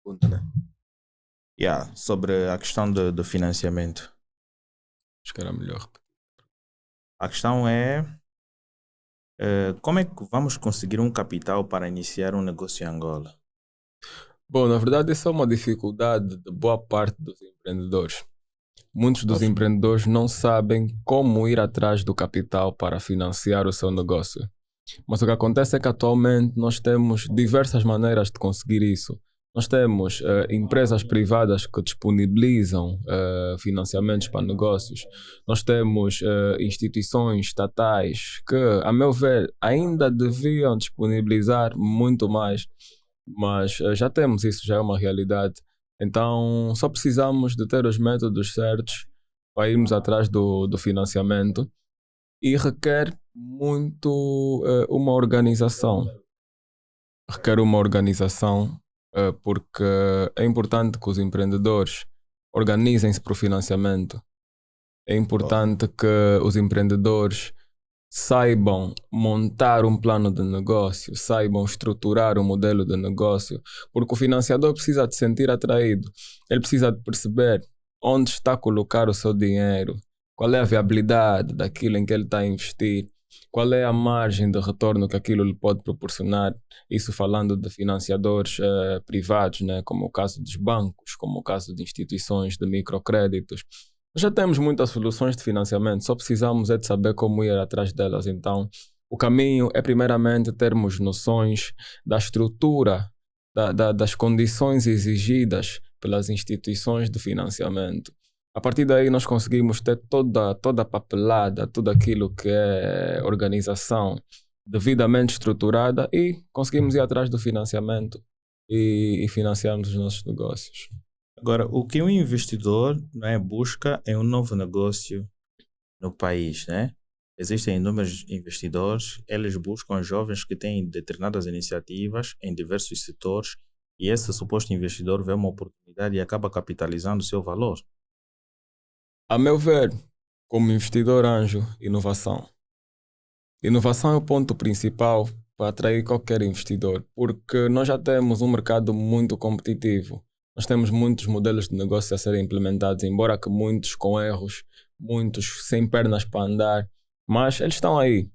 Pergunta, né? Sobre a questão do financiamento. Acho que era melhor. A questão é como é que vamos conseguir um capital para iniciar um negócio em Angola? Bom, na verdade, isso é uma dificuldade de boa parte dos empreendedores. Muitos dos Nós, empreendedores não sabem como ir atrás do capital para financiar o seu negócio. Mas o que acontece é que atualmente nós temos diversas maneiras de conseguir isso. Nós temos empresas privadas que disponibilizam financiamentos para negócios. Nós temos instituições estatais que, a meu ver, ainda deviam disponibilizar muito mais, mas já temos isso, já é uma realidade. Então só precisamos de ter os métodos certos para irmos atrás do financiamento e requer muito uma organização. Requer uma organização porque é importante que os empreendedores organizem-se para o financiamento. É importante que os empreendedores saibam montar um plano de negócio, saibam estruturar um modelo de negócio, porque o financiador precisa de se sentir atraído, ele precisa de perceber onde está a colocar o seu dinheiro, qual é a viabilidade daquilo em que ele está a investir, qual é a margem de retorno que aquilo lhe pode proporcionar, isso falando de financiadores privados, né, como o caso dos bancos, como o caso de instituições de microcréditos. Já temos muitas soluções de financiamento, só precisamos é de saber como ir atrás delas. Então, o caminho é primeiramente termos noções da estrutura, das condições exigidas pelas instituições de financiamento. A partir daí nós conseguimos ter toda a papelada, tudo aquilo que é organização devidamente estruturada e conseguimos ir atrás do financiamento e financiarmos os nossos negócios. agora, o que um investidor, né, busca é um novo negócio no país, né? Existem inúmeros investidores, eles buscam jovens que têm determinadas iniciativas em diversos setores e esse suposto investidor vê uma oportunidade e acaba capitalizando o seu valor. A meu ver, como investidor anjo, inovação. Inovação é o ponto principal para atrair qualquer investidor, porque nós já temos um mercado muito competitivo. Nós temos muitos modelos de negócio a serem implementados, embora que muitos com erros, muitos sem pernas para andar, mas eles estão aí.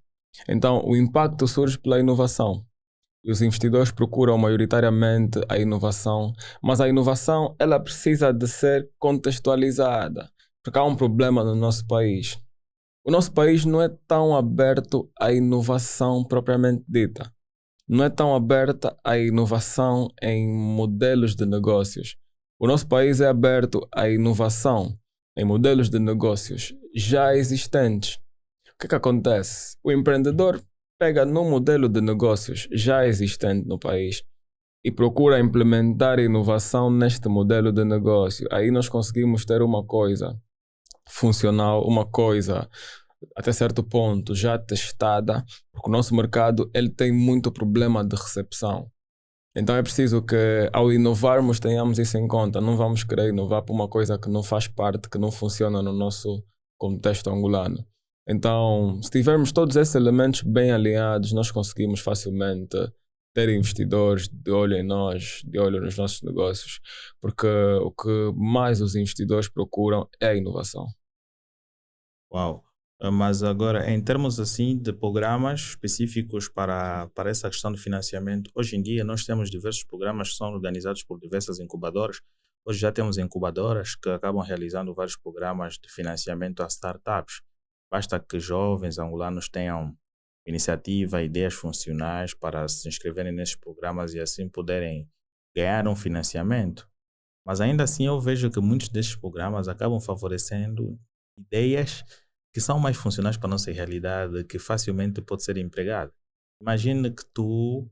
Então, o impacto surge pela inovação. E os investidores procuram maioritariamente a inovação, mas a inovação ela precisa de ser contextualizada, porque há um problema no nosso país. O nosso país não é tão aberto à inovação propriamente dita. Não é tão aberta à inovação em modelos de negócios. O nosso país é aberto à inovação em modelos de negócios já existentes. O que acontece? O empreendedor pega num modelo de negócios já existente no país e procura implementar inovação neste modelo de negócio. Aí nós conseguimos ter uma coisa funcional, uma coisa até certo ponto já testada, porque o nosso mercado ele tem muito problema de recepção. Então é preciso que ao inovarmos tenhamos isso em conta. Não vamos querer inovar para uma coisa que não faz parte, que não funciona no nosso contexto angolano. Então, se tivermos todos esses elementos bem alinhados, nós conseguimos facilmente ter investidores de olho em nós, de olho nos nossos negócios, porque o que mais os investidores procuram é a inovação. Uau! Mas agora, em termos assim de programas específicos para essa questão de financiamento, hoje em dia nós temos diversos programas que são organizados por diversas incubadoras. Hoje já temos incubadoras que acabam realizando vários programas de financiamento a startups. Basta que jovens angolanos tenham iniciativa, ideias funcionais para se inscreverem nesses programas e assim poderem ganhar um financiamento. Mas ainda assim eu vejo que muitos desses programas acabam favorecendo ideias que são mais funcionais para a nossa realidade, que facilmente pode ser empregado. Imagine que tu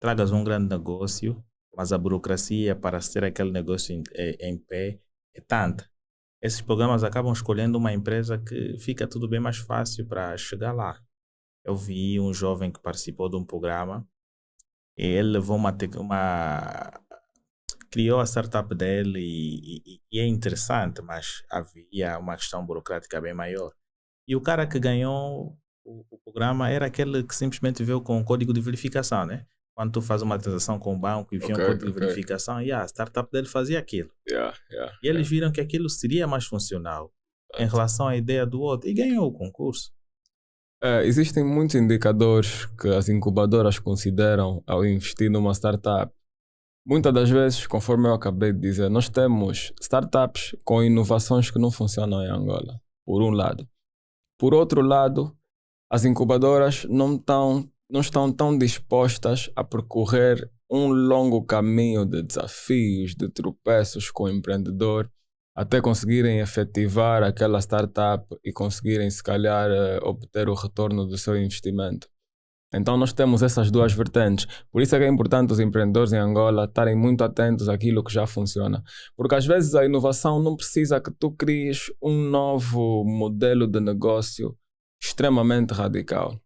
tragas um grande negócio, mas a burocracia para ter aquele negócio em pé é tanta. Esses programas acabam escolhendo uma empresa que fica tudo bem mais fácil para chegar lá. Eu vi um jovem que participou de um programa e ele levou criou a startup dele e é interessante, mas havia uma questão burocrática bem maior. E o cara que ganhou o programa era aquele que simplesmente veio com um código de verificação, né? Quando tu faz uma transação com o banco e via um código de verificação, a startup dele fazia aquilo. E eles viram que aquilo seria mais funcional em relação à ideia do outro e ganhou o concurso. Existem muitos indicadores que as incubadoras consideram ao investir numa startup. Muitas das vezes, conforme eu acabei de dizer, nós temos startups com inovações que não funcionam em Angola, por um lado. Por outro lado, as incubadoras não estão tão dispostas a percorrer um longo caminho de desafios, de tropeços com o empreendedor, até conseguirem efetivar aquela startup e conseguirem, se calhar, obter o retorno do seu investimento. Então nós temos essas duas vertentes. Por isso é que é importante os empreendedores em Angola estarem muito atentos àquilo que já funciona. Porque às vezes a inovação não precisa que tu cries um novo modelo de negócio extremamente radical.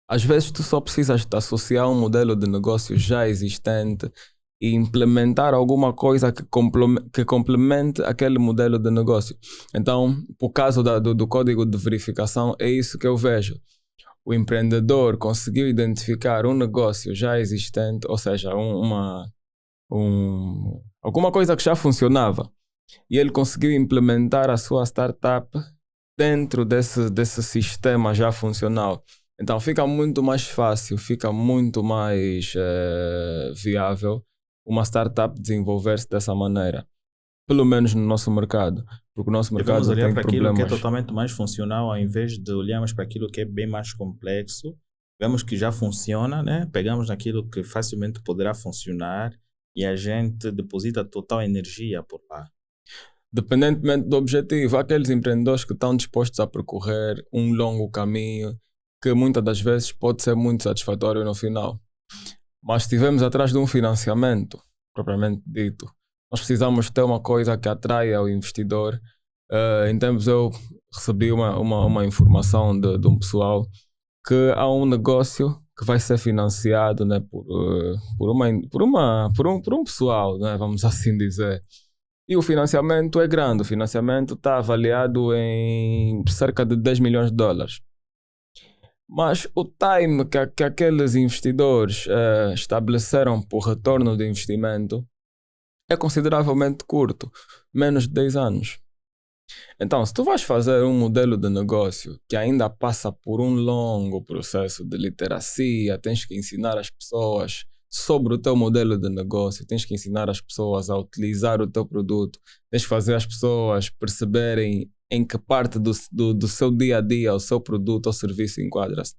Às vezes tu só precisas te associar a um modelo de negócio já existente e implementar alguma coisa que complemente aquele modelo de negócio. Então, por caso do código de verificação, é isso que eu vejo. O empreendedor conseguiu identificar um negócio já existente, ou seja, alguma coisa que já funcionava, e ele conseguiu implementar a sua startup dentro desse sistema já funcional. Então fica muito mais fácil, fica muito mais viável uma startup desenvolver-se dessa maneira, pelo menos no nosso mercado. Porque o nosso mercado devemos olhar tem para problemas. aquilo que é totalmente mais funcional ao invés de olharmos para aquilo que é bem mais complexo. Vemos que já funciona, né? Pegamos naquilo que facilmente poderá funcionar e a gente deposita total energia por lá. Dependentemente do objetivo, há aqueles empreendedores que estão dispostos a percorrer um longo caminho que muitas das vezes pode ser muito satisfatório no final. Mas se estivermos atrás de um financiamento, propriamente dito, nós precisamos ter uma coisa que atraia o investidor. Em tempos eu recebi uma informação de um pessoal que há um negócio que vai ser financiado, né, por um pessoal, né, vamos assim dizer. E o financiamento é grande, o financiamento está avaliado em cerca de 10 milhões de dólares. Mas o time que aqueles investidores estabeleceram por retorno de investimento é consideravelmente curto, menos de 10 anos. Então, se tu vais fazer um modelo de negócio que ainda passa por um longo processo de literacia, tens que ensinar as pessoas sobre o teu modelo de negócio, tens que ensinar as pessoas a utilizar o teu produto, tens que fazer as pessoas perceberem em que parte do seu dia a dia o seu produto ou serviço enquadra-se.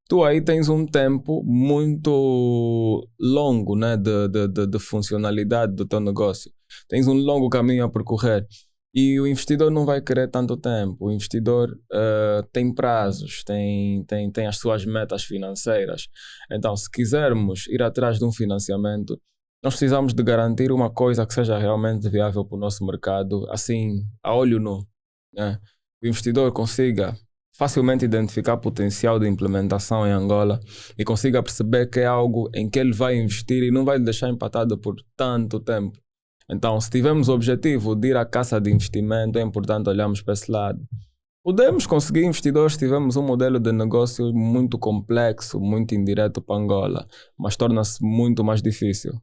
Tu aí tens um tempo muito longo, né, de funcionalidade do teu negócio. Tens um longo caminho a percorrer. E o investidor não vai querer tanto tempo. O investidor tem prazos, tem as suas metas financeiras. Então, se quisermos ir atrás de um financiamento, nós precisamos de garantir uma coisa que seja realmente viável para o nosso mercado, assim, a olho nu, né? O investidor consiga facilmente identificar potencial de implementação em Angola e consiga perceber que é algo em que ele vai investir e não vai deixar empatado por tanto tempo. Então, se tivermos o objetivo de ir à caça de investimento, é importante olharmos para esse lado. Podemos conseguir investidores se tivermos um modelo de negócio muito complexo, muito indireto para Angola, mas torna-se muito mais difícil.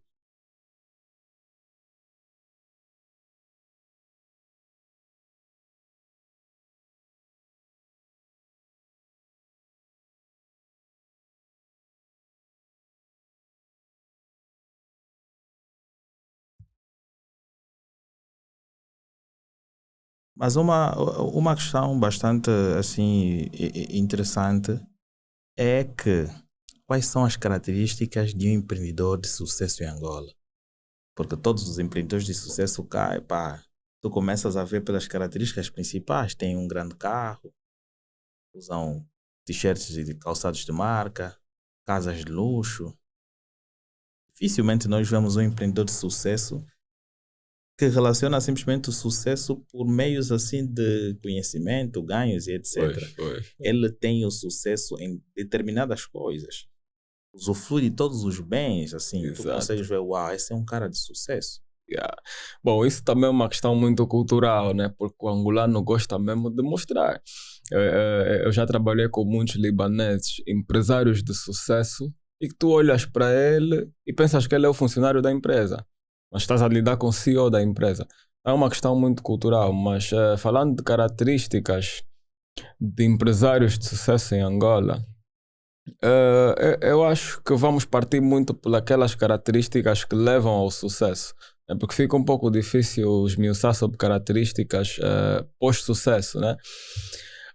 Mas uma questão bastante assim interessante é que quais são as características de um empreendedor de sucesso em Angola? Porque todos os empreendedores de sucesso cá, pá, tu começas a ver pelas características principais, tem um grande carro, usam t-shirts e calçados de marca, casas de luxo. Dificilmente nós vemos um empreendedor de sucesso que relaciona simplesmente o sucesso por meios assim de conhecimento, ganhos e etc. Pois. Ele tem o sucesso em determinadas coisas. Usufrui de todos os bens, assim, tu Exato. consegues ver, uau, esse é um cara de sucesso. Yeah. Bom, isso também é uma questão muito cultural, né? Porque o angolano gosta mesmo de mostrar. Eu já trabalhei com muitos libaneses, empresários de sucesso, e que tu olhas para ele e pensas que ele é o funcionário da empresa, mas estás a lidar com o CEO da empresa. É uma questão muito cultural, mas falando de características de empresários de sucesso em Angola, eu acho que vamos partir muito por aquelas características que levam ao sucesso. Porque fica um pouco difícil esmiuçar sobre características pós-sucesso, né?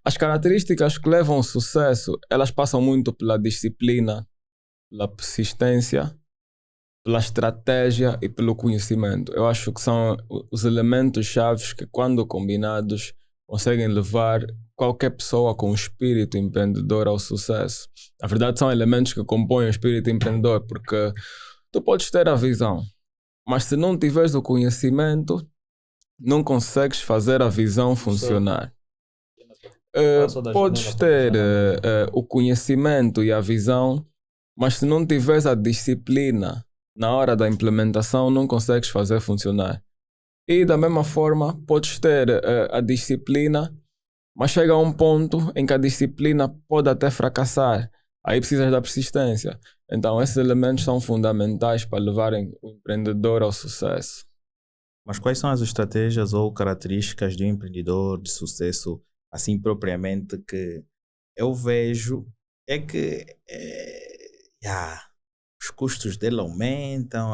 As características que levam ao sucesso, elas passam muito pela disciplina, pela persistência, pela estratégia e pelo conhecimento. Eu acho que são os elementos chaves que, quando combinados, conseguem levar qualquer pessoa com espírito empreendedor ao sucesso. Na verdade, são elementos que compõem o espírito empreendedor, porque tu podes ter a visão, mas se não tiveres o conhecimento, não consegues fazer a visão funcionar. Podes ter o conhecimento e a visão, mas se não tiveres a disciplina na hora da implementação, não consegues fazer funcionar. E da mesma forma, podes ter a disciplina, mas chega a um ponto em que a disciplina pode até fracassar. Aí precisas da persistência. Então, esses elementos são fundamentais para levarem o empreendedor ao sucesso. Mas quais são as estratégias ou características de um empreendedor de sucesso, assim propriamente, que eu vejo é que os custos dele aumentam,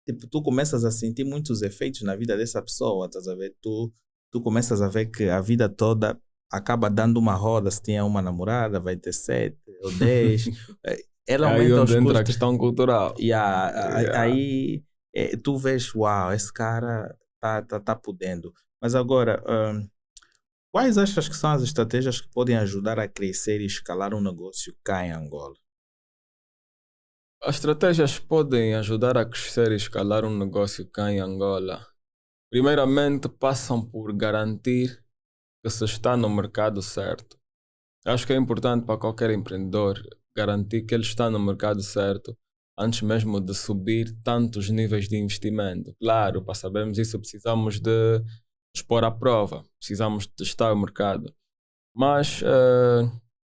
tipo, tu começas a sentir muitos efeitos na vida dessa pessoa, estás a ver? Tu começas a ver que a vida toda acaba dando uma roda. Se tinha uma namorada, vai ter 7 ou 10. Ela aí aumenta onde os entra custos. a questão cultural. Aí tu vês, uau, esse cara tá podendo. Mas agora, quais achas que são as estratégias que podem ajudar a crescer e escalar um negócio cá em Angola? As estratégias podem ajudar a crescer e escalar um negócio cá em Angola. Primeiramente, passam por garantir que se está no mercado certo. Acho que é importante para qualquer empreendedor garantir que ele está no mercado certo antes mesmo de subir tantos níveis de investimento. Claro, para sabermos isso precisamos de expor à prova, precisamos testar o mercado. Mas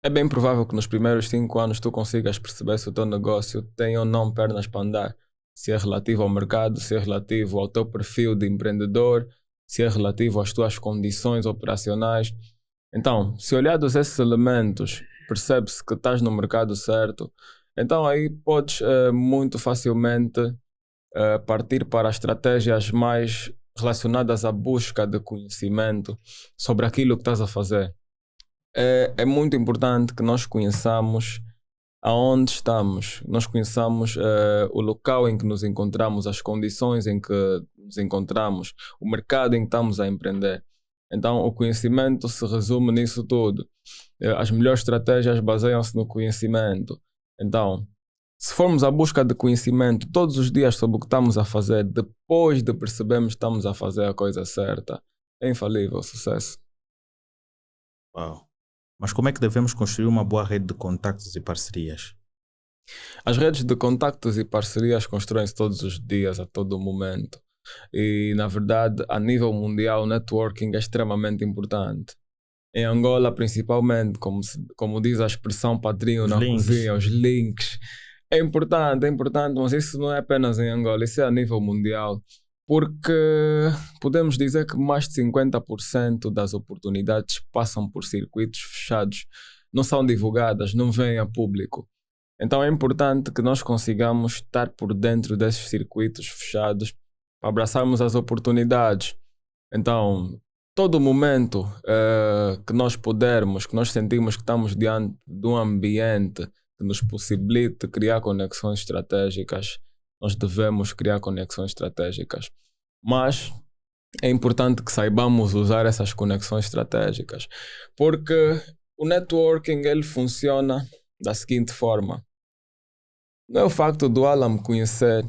É bem provável que nos primeiros 5 anos tu consigas perceber se o teu negócio tem ou não pernas para andar. Se é relativo ao mercado, se é relativo ao teu perfil de empreendedor, se é relativo às tuas condições operacionais. Então, se olhares esses elementos, percebe-se que estás no mercado certo. Então aí podes muito facilmente partir para estratégias mais relacionadas à busca de conhecimento sobre aquilo que estás a fazer. É muito importante que nós conheçamos aonde estamos, nós conheçamos o local em que nos encontramos, as condições em que nos encontramos, o mercado em que estamos a empreender. Então, o conhecimento se resume nisso tudo. As melhores estratégias baseiam-se no conhecimento. Então, se formos à busca de conhecimento todos os dias sobre o que estamos a fazer, depois de percebermos que estamos a fazer a coisa certa, é infalível o sucesso. Uau. Mas como é que devemos construir uma boa rede de contactos e parcerias? As redes de contactos e parcerias constroem-se todos os dias, a todo momento. E, na verdade, a nível mundial, o networking é extremamente importante. Em Angola, principalmente, como diz a expressão padrinho Os na links. cozinha, os links. É importante, mas isso não é apenas em Angola, isso é a nível mundial. Porque podemos dizer que mais de 50% das oportunidades passam por circuitos fechados, não são divulgadas, não vêm a público. Então é importante que nós consigamos estar por dentro desses circuitos fechados para abraçarmos as oportunidades. Então, todo momento que nós pudermos, que nós sentimos que estamos diante de um ambiente que nos possibilite criar conexões estratégicas, nós devemos criar conexões estratégicas. Mas é importante que saibamos usar essas conexões estratégicas, porque o networking ele funciona da seguinte forma. Não é o facto do Alan me conhecer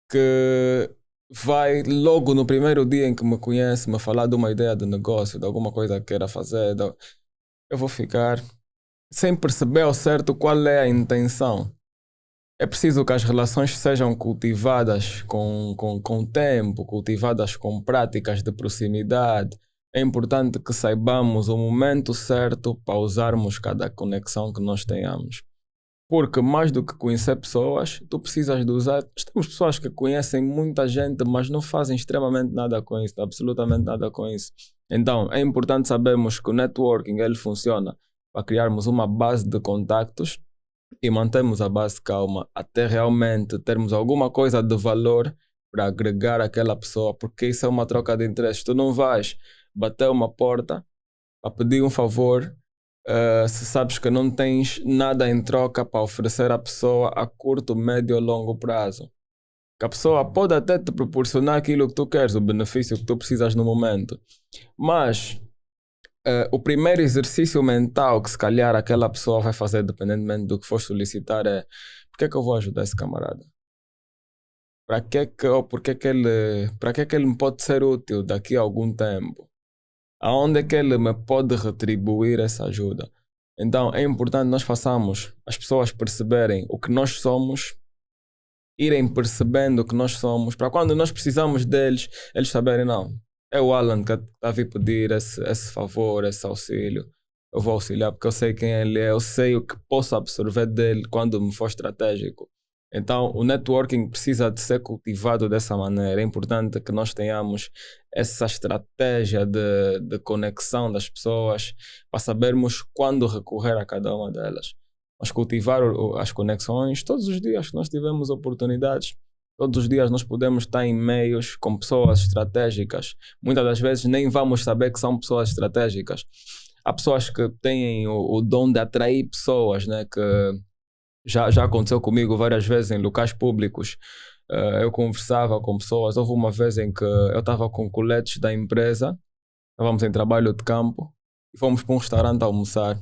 que vai logo no primeiro dia em que me conhece me falar de uma ideia de negócio, de alguma coisa que queira fazer. Eu vou ficar sem perceber ao certo qual é a intenção. É preciso que as relações sejam cultivadas com tempo, cultivadas com práticas de proximidade. É importante que saibamos o momento certo para usarmos cada conexão que nós tenhamos. Porque mais do que conhecer pessoas, tu precisas de usar. Temos pessoas que conhecem muita gente, mas não fazem extremamente nada com isso, absolutamente nada com isso. Então, é importante sabermos que o networking ele funciona para criarmos uma base de contactos e mantermos a base calma até realmente termos alguma coisa de valor para agregar aquela pessoa, porque isso é uma troca de interesses. Tu não vais bater uma porta para pedir um favor se sabes que não tens nada em troca para oferecer à pessoa a curto, médio ou longo prazo. Que a pessoa pode até te proporcionar aquilo que tu queres, o benefício que tu precisas no momento, mas o primeiro exercício mental que se calhar aquela pessoa vai fazer, dependentemente do que for solicitar, é: por que é que eu vou ajudar esse camarada? Para que é que ele me pode ser útil daqui a algum tempo? Aonde é que ele me pode retribuir essa ajuda? Então é importante nós façamos as pessoas perceberem o que nós somos, irem percebendo o que nós somos, para quando nós precisamos deles, eles saberem: não, é o Alan que está a vir pedir esse favor, esse auxílio. Eu vou auxiliar porque eu sei quem ele é, eu sei o que posso absorver dele quando me for estratégico. Então o networking precisa de ser cultivado dessa maneira. É importante que nós tenhamos essa estratégia de conexão das pessoas para sabermos quando recorrer a cada uma delas. Mas cultivar as conexões todos os dias que nós tivemos oportunidades. Todos os dias nós podemos estar em meios com pessoas estratégicas. Muitas das vezes nem vamos saber que são pessoas estratégicas. Há pessoas que têm o dom de atrair pessoas, né? Que já aconteceu comigo várias vezes em locais públicos. Eu conversava com pessoas. Houve uma vez em que eu estava com coletes da empresa, estávamos em trabalho de campo e fomos para um restaurante almoçar.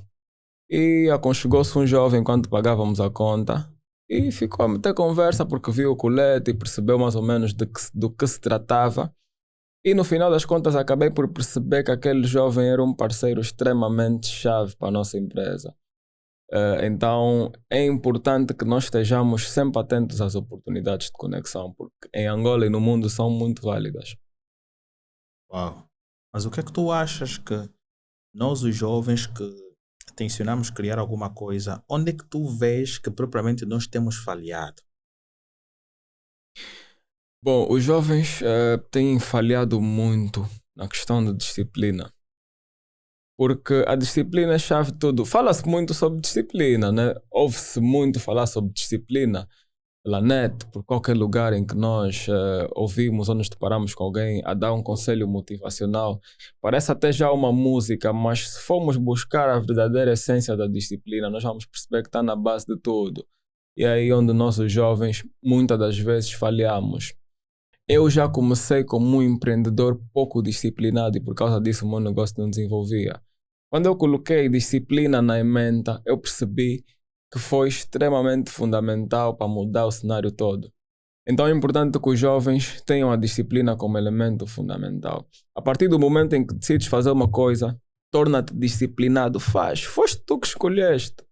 E aconchegou-se um jovem enquanto pagávamos a conta e ficou a meter conversa porque viu o colete e percebeu mais ou menos do que se tratava. E no final das contas acabei por perceber que aquele jovem era um parceiro extremamente chave para a nossa empresa. Então é importante que nós estejamos sempre atentos às oportunidades de conexão, porque em Angola e no mundo são muito válidas. Uau! Mas o que é que tu achas que nós, os jovens que que tencionamos criar alguma coisa, onde é que tu vês que propriamente nós temos falhado? Bom, os jovens têm falhado muito na questão da disciplina. Porque a disciplina é chave de tudo. Fala-se muito sobre disciplina, né? Ouve-se muito falar sobre disciplina pela net, por qualquer lugar em que nós ouvimos ou nos deparamos com alguém a dar um conselho motivacional. Parece até já uma música, mas se formos buscar a verdadeira essência da disciplina, nós vamos perceber que está na base de tudo. E é aí onde nós, os jovens, muitas das vezes falhamos. Eu já comecei como um empreendedor pouco disciplinado e por causa disso o meu negócio não desenvolvia. Quando eu coloquei disciplina na ementa, eu percebi que foi extremamente fundamental para mudar o cenário todo. Então é importante que os jovens tenham a disciplina como elemento fundamental. A partir do momento em que decides fazer uma coisa, torna-te disciplinado, faz. Foste tu que escolheste.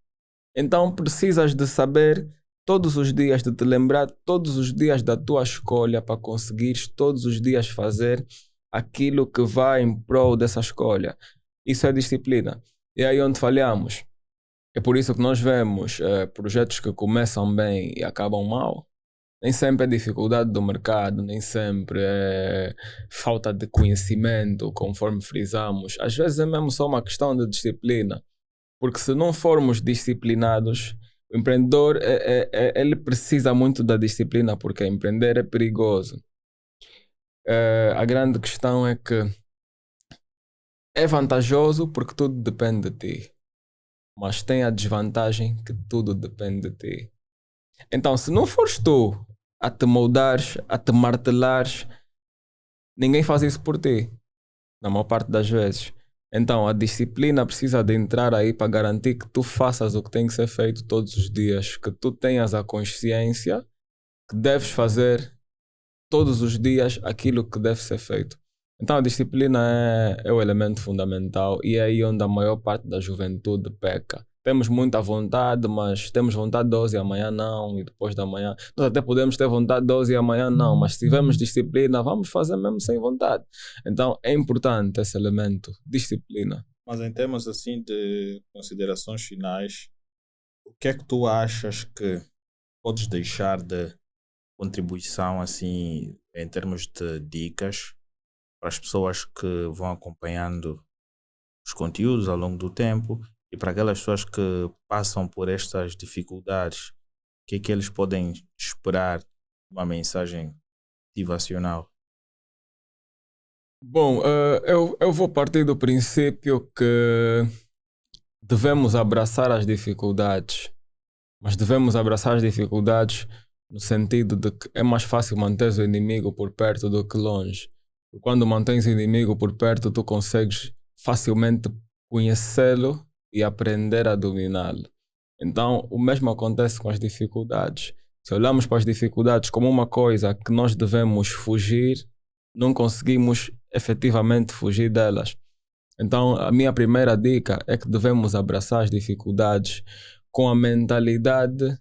Então precisas de saber todos os dias, de te lembrar todos os dias da tua escolha para conseguires todos os dias fazer aquilo que vai em prol dessa escolha. Isso é disciplina. E é aí onde falhamos. É por isso que nós vemos projetos que começam bem e acabam mal. Nem sempre é dificuldade do mercado, nem sempre é falta de conhecimento, conforme frisamos. Às vezes é mesmo só uma questão de disciplina. Porque se não formos disciplinados, o empreendedor ele precisa muito da disciplina, porque empreender é perigoso. A grande questão é que é vantajoso porque tudo depende de ti, mas tem a desvantagem que tudo depende de ti. Então, se não fores tu a te moldares, a te martelares, ninguém faz isso por ti, na maior parte das vezes. Então, a disciplina precisa de entrar aí para garantir que tu faças o que tem que ser feito todos os dias, que tu tenhas a consciência que deves fazer todos os dias aquilo que deve ser feito. Então, a disciplina é o elemento fundamental e é aí onde a maior parte da juventude peca. Temos muita vontade, mas temos vontade de hoje e amanhã não, e depois da manhã. Nós até podemos ter vontade de hoje e amanhã não, mas se tivermos disciplina, vamos fazer mesmo sem vontade. Então é importante esse elemento, disciplina. Mas em termos assim de considerações finais, o que é que tu achas que podes deixar de contribuição assim em termos de dicas para as pessoas que vão acompanhando os conteúdos ao longo do tempo e para aquelas pessoas que passam por estas dificuldades, o que é que eles podem esperar uma mensagem motivacional? Bom, eu vou partir do princípio que devemos abraçar as dificuldades, mas devemos abraçar as dificuldades no sentido de que é mais fácil manter o inimigo por perto do que longe. Quando mantens o inimigo por perto, tu consegues facilmente conhecê-lo e aprender a dominá-lo. Então, o mesmo acontece com as dificuldades. Se olharmos para as dificuldades como uma coisa que nós devemos fugir, não conseguimos efetivamente fugir delas. Então, a minha primeira dica é que devemos abraçar as dificuldades com a mentalidade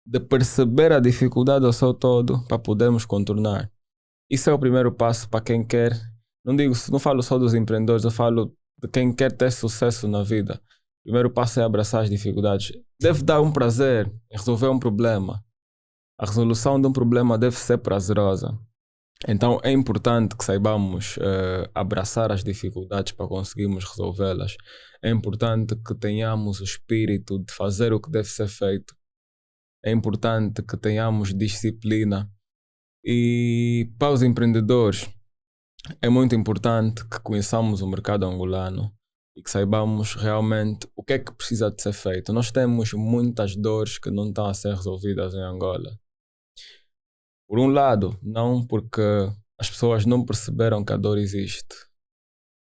de perceber a dificuldade ao seu todo para podermos contornar. Isso é o primeiro passo para quem quer, não falo só dos empreendedores, eu falo de quem quer ter sucesso na vida. O primeiro passo é abraçar as dificuldades. Deve dar um prazer em resolver um problema. A resolução de um problema deve ser prazerosa. Então é importante que saibamos abraçar as dificuldades para conseguirmos resolvê-las. É importante que tenhamos o espírito de fazer o que deve ser feito. É importante que tenhamos disciplina. E para os empreendedores, é muito importante que conheçamos o mercado angolano e que saibamos realmente o que é que precisa de ser feito. Nós temos muitas dores que não estão a ser resolvidas em Angola. Por um lado, não porque as pessoas não perceberam que a dor existe.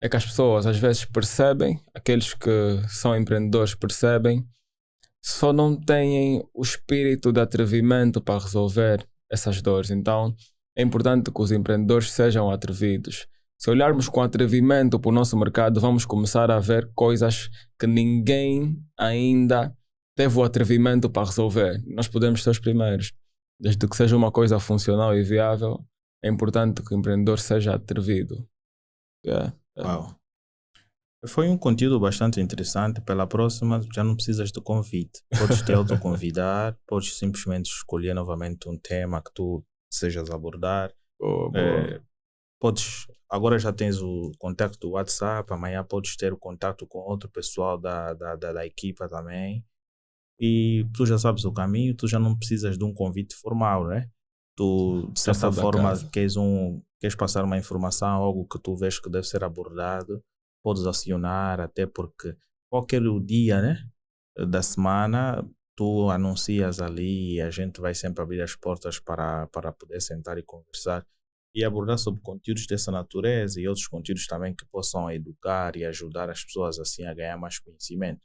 É que as pessoas às vezes percebem, aqueles que são empreendedores percebem, só não têm o espírito de atrevimento para resolver essas dores. Então é importante que os empreendedores sejam atrevidos. Se olharmos com atrevimento para o nosso mercado, vamos começar a ver coisas que ninguém ainda teve o atrevimento para resolver. Nós podemos ser os primeiros. Desde que seja uma coisa funcional e viável, é importante que o empreendedor seja atrevido. Uau. Foi um conteúdo bastante interessante. Pela próxima, já não precisas de convite. Podes te autoconvidar, podes simplesmente escolher novamente um tema que tu desejas abordar. Boa, boa. Eh, agora já tens o contato do WhatsApp, amanhã podes ter o contato com outro pessoal da equipa também. E tu já sabes o caminho, tu já não precisas de um convite formal, né? Tu, de Já certa sabe da forma, casa. queres passar uma informação, algo que tu vês que deve ser abordado, podes acionar, até porque qualquer dia, né, da semana, tu anuncias ali e a gente vai sempre abrir as portas para poder sentar e conversar e abordar sobre conteúdos dessa natureza e outros conteúdos também que possam educar e ajudar as pessoas assim a ganhar mais conhecimento.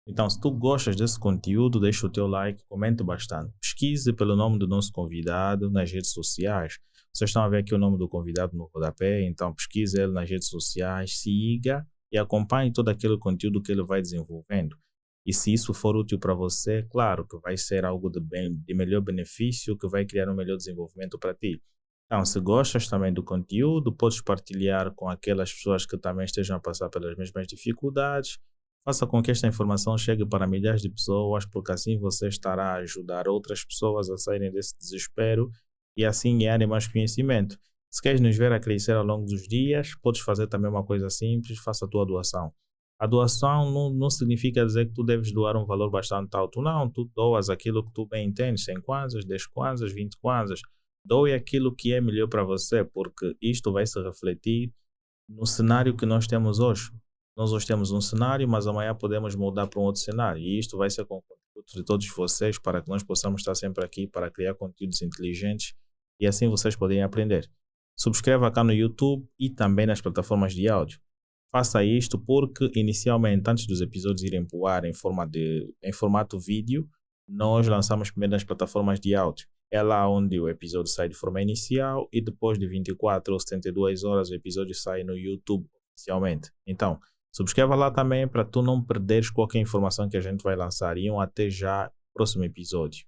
Então, se tu gostas desse conteúdo, deixa o teu like, comente bastante. Pesquise pelo nome do nosso convidado nas redes sociais. Vocês estão a ver aqui o nome do convidado no rodapé, então pesquise ele nas redes sociais, siga e acompanhe todo aquele conteúdo que ele vai desenvolvendo. E se isso for útil para você, claro que vai ser algo de melhor benefício, que vai criar um melhor desenvolvimento para ti. Então, se gostas também do conteúdo, podes partilhar com aquelas pessoas que também estejam a passar pelas mesmas dificuldades. Faça com que esta informação chegue para milhares de pessoas, porque assim você estará a ajudar outras pessoas a saírem desse desespero e assim ganharem mais conhecimento. Se queres nos ver a crescer ao longo dos dias, podes fazer também uma coisa simples, faça a tua doação. A doação não significa dizer que tu deves doar um valor bastante alto, não, tu doas aquilo que tu bem entendes, 100 kwanzas, 10 kwanzas, 20 kwanzas, doe aquilo que é melhor para você, porque isto vai se refletir no cenário que nós temos hoje. Nós hoje temos um cenário, mas amanhã podemos mudar para um outro cenário. E isto vai ser com o contributo de todos vocês para que nós possamos estar sempre aqui para criar conteúdos inteligentes e assim vocês poderem aprender. Subscreva cá no YouTube e também nas plataformas de áudio. Faça isto porque, inicialmente, antes dos episódios irem para o ar em formato vídeo, nós lançamos primeiro nas plataformas de áudio. É lá onde o episódio sai de forma inicial e depois de 24 ou 72 horas o episódio sai no YouTube oficialmente. Então, subscreva lá também para tu não perderes qualquer informação que a gente vai lançar. E até já, próximo episódio.